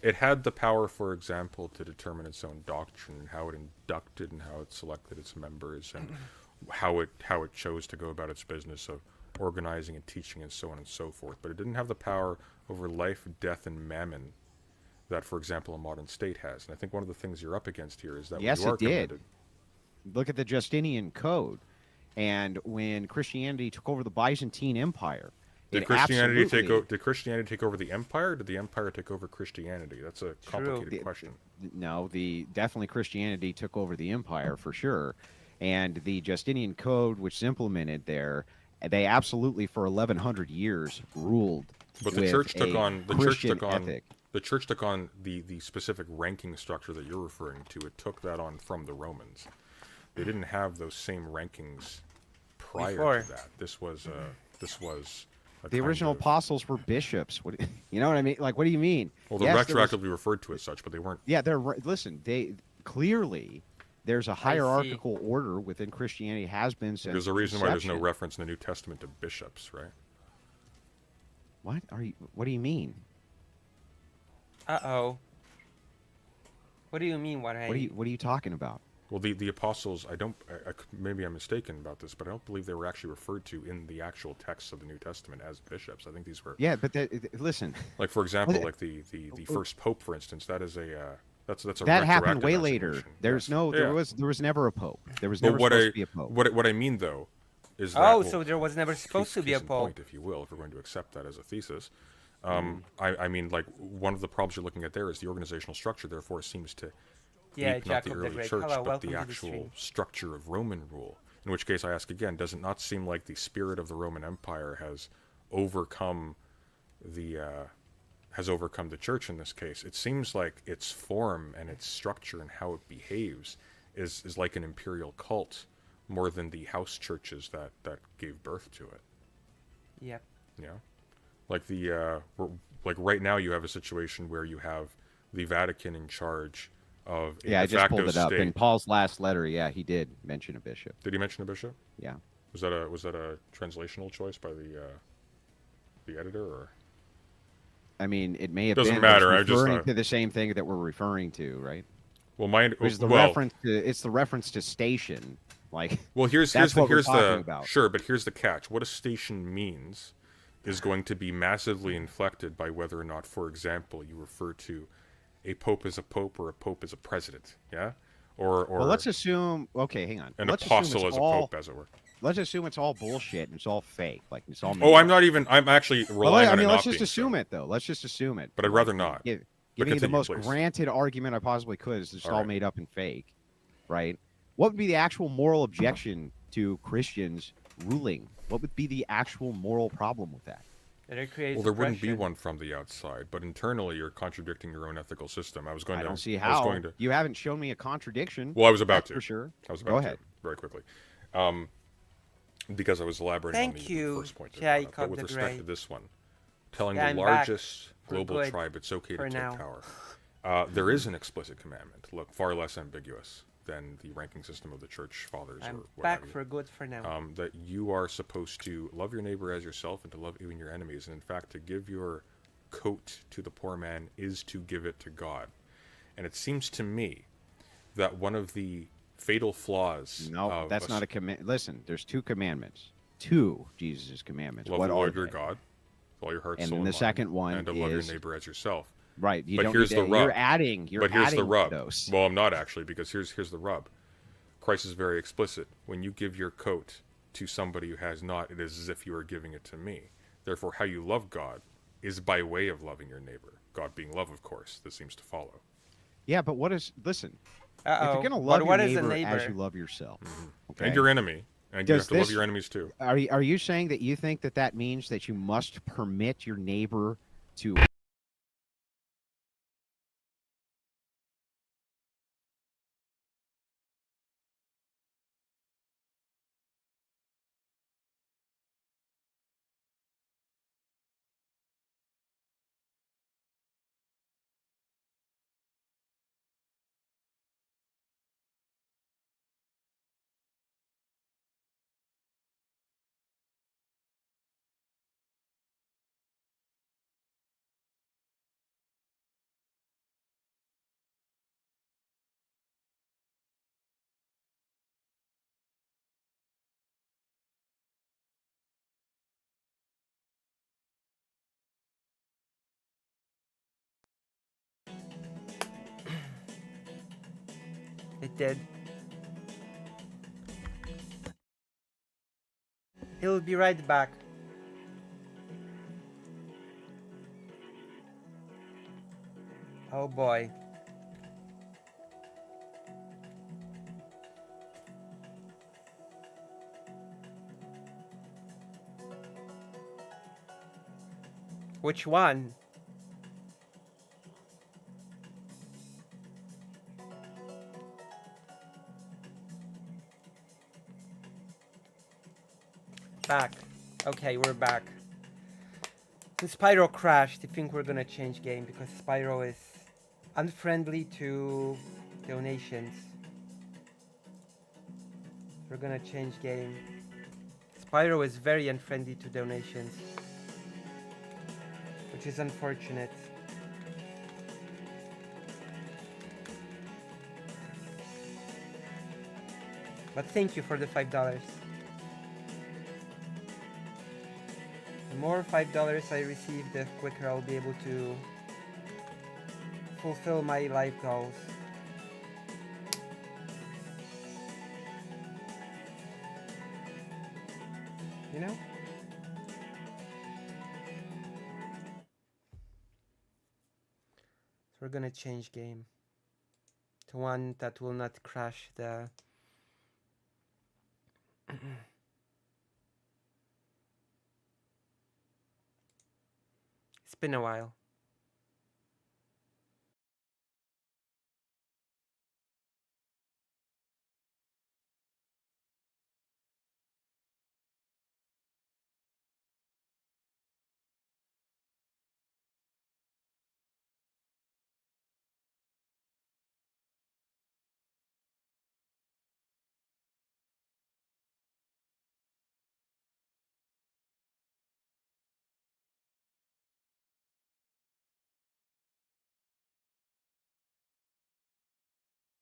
It had the power, for example, to determine its own doctrine, how it inducted and how it selected its members, and how it chose to go about its business of organizing and teaching and so on and so forth. But it didn't have the power over life, death, and mammon that, for example, a modern state has. And I think one of the things you're up against here is that yes, it did. Look at the Justinian Code, and when Christianity took over the Byzantine Empire. Did Christianity take over the empire? Or did the empire take over Christianity? That's a complicated question. No, definitely Christianity took over the empire for sure, and the Justinian Code, which is implemented there, they absolutely for 1100 years ruled. But the church took on the church took on the specific ranking structure that you're referring to. It took that on from the Romans. They didn't have those same rankings prior to that. This was the original apostles were bishops. You know what I mean? Like, what do you mean? Well, they're retroactively referred to as such, but they weren't. Yeah, they clearly there's a hierarchical order within Christianity, has been since. There's a reason why there's no reference in the New Testament to bishops, right? What do you mean? Uh-oh. What do you mean? What are you talking about? Well, the apostles, maybe I'm mistaken about this, but I don't believe they were actually referred to in the actual texts of the New Testament as bishops. I think these were. Yeah, but listen. Like, for example, like the first pope, for instance, that's a that happened way later. There was never a pope. There was never supposed to be a pope. What I mean though is that so there was never supposed to be a pope, point, if you will, if we're going to accept that as a thesis. I mean, like, one of the problems you're looking at there is the organizational structure. Therefore, it seems to. Not the early church, but the actual structure of Roman rule. In which case, I ask again, does it not seem like the spirit of the Roman Empire has overcome the has overcome the church in this case. It seems like its form and its structure and how it behaves is like an imperial cult more than the house churches that gave birth to it. Yep. Yeah, like like right now you have a situation where you have the Vatican in charge of a Yeah, I de just facto pulled it up. state. In Paul's last letter, yeah, he did mention a bishop. Did he mention a bishop? Yeah. Was that a translational choice by the editor, or? I mean, it may have Doesn't been but it's matter, I just referring thought- to the same thing that we're referring to, right? Well, mine It's the well, reference to it's the reference to station. Like Well, here's That's what we're here's talking the about. sure, but here's the catch. What a station means is going to be massively inflected by whether or not, for example, you refer to a pope as a pope or a pope as a president, yeah, or well, let's assume. Okay, hang on. an Let's assume apostle it's as a all- pope, as it were. Let's assume it's all bullshit and it's all fake. Like it's all. Oh, I'm not even. I'm actually Well, relying I on mean, it let's not just being assume so. it though. Let's just assume it. But I'd rather not. Give, But giving you the continue, most please. granted argument I possibly could is it's All all right. made up and fake, right? What would be the actual moral objection to Christians ruling? What would be the actual moral problem with that? That it creates Well, there wouldn't be oppression. one from the outside, but internally you're contradicting your own ethical system. I was going I to. don't see I was how. going to. You haven't shown me a contradiction. Well, I was about that's to. for sure. I was about Go to ahead. very quickly, because I was elaborating on Thank the you, first point. that Jai you brought up. But with Cog the respect to Great. this one, telling Yeah, the I'm back largest for global good tribe it's okay to for take now. power, there is an explicit commandment. Look, far less ambiguous than the ranking system of the church fathers I'm or what back have you. for good for now. That you are supposed to love your neighbor as yourself and to love even your enemies. And in fact, to give your coat to the poor man is to give it to God. And it seems to me that one of the fatal flaws No, of that's not a command. Listen, there's two commandments. Two Jesus' commandments. love What the are Lord your they? God with all your heart, And soul, then and the second mind, one and to love your is- neighbor as yourself. Right. You But don't here's need the to- rub. You're adding. You're But here's the adding rub. those. Well, I'm not actually, because here's the rub. Christ is very explicit. When you give your coat to somebody who has not, it is as if you are giving it to me. Therefore, how you love God is by way of loving your neighbor. God being love, of course. This seems to follow. Yeah, but what is? Listen, if Uh-oh. you're gonna But love your what is a neighbor, as neighbor? you love yourself, okay? And your enemy. And you Does have to love this- your enemies too. Are you saying that you think that that means that you must permit your neighbor to? It did. He'll be right back. Oh boy. Which one? Back. Okay, we're back. The Spyro crashed. I think we're gonna change game because Spyro is unfriendly to donations. We're gonna change game. Spyro is very unfriendly to donations, which is unfortunate. But thank you for the $5. The more $5 I receive, the quicker I'll be able to fulfill my life goals. You know? So we're gonna change game to one that will not crash the It's been a while.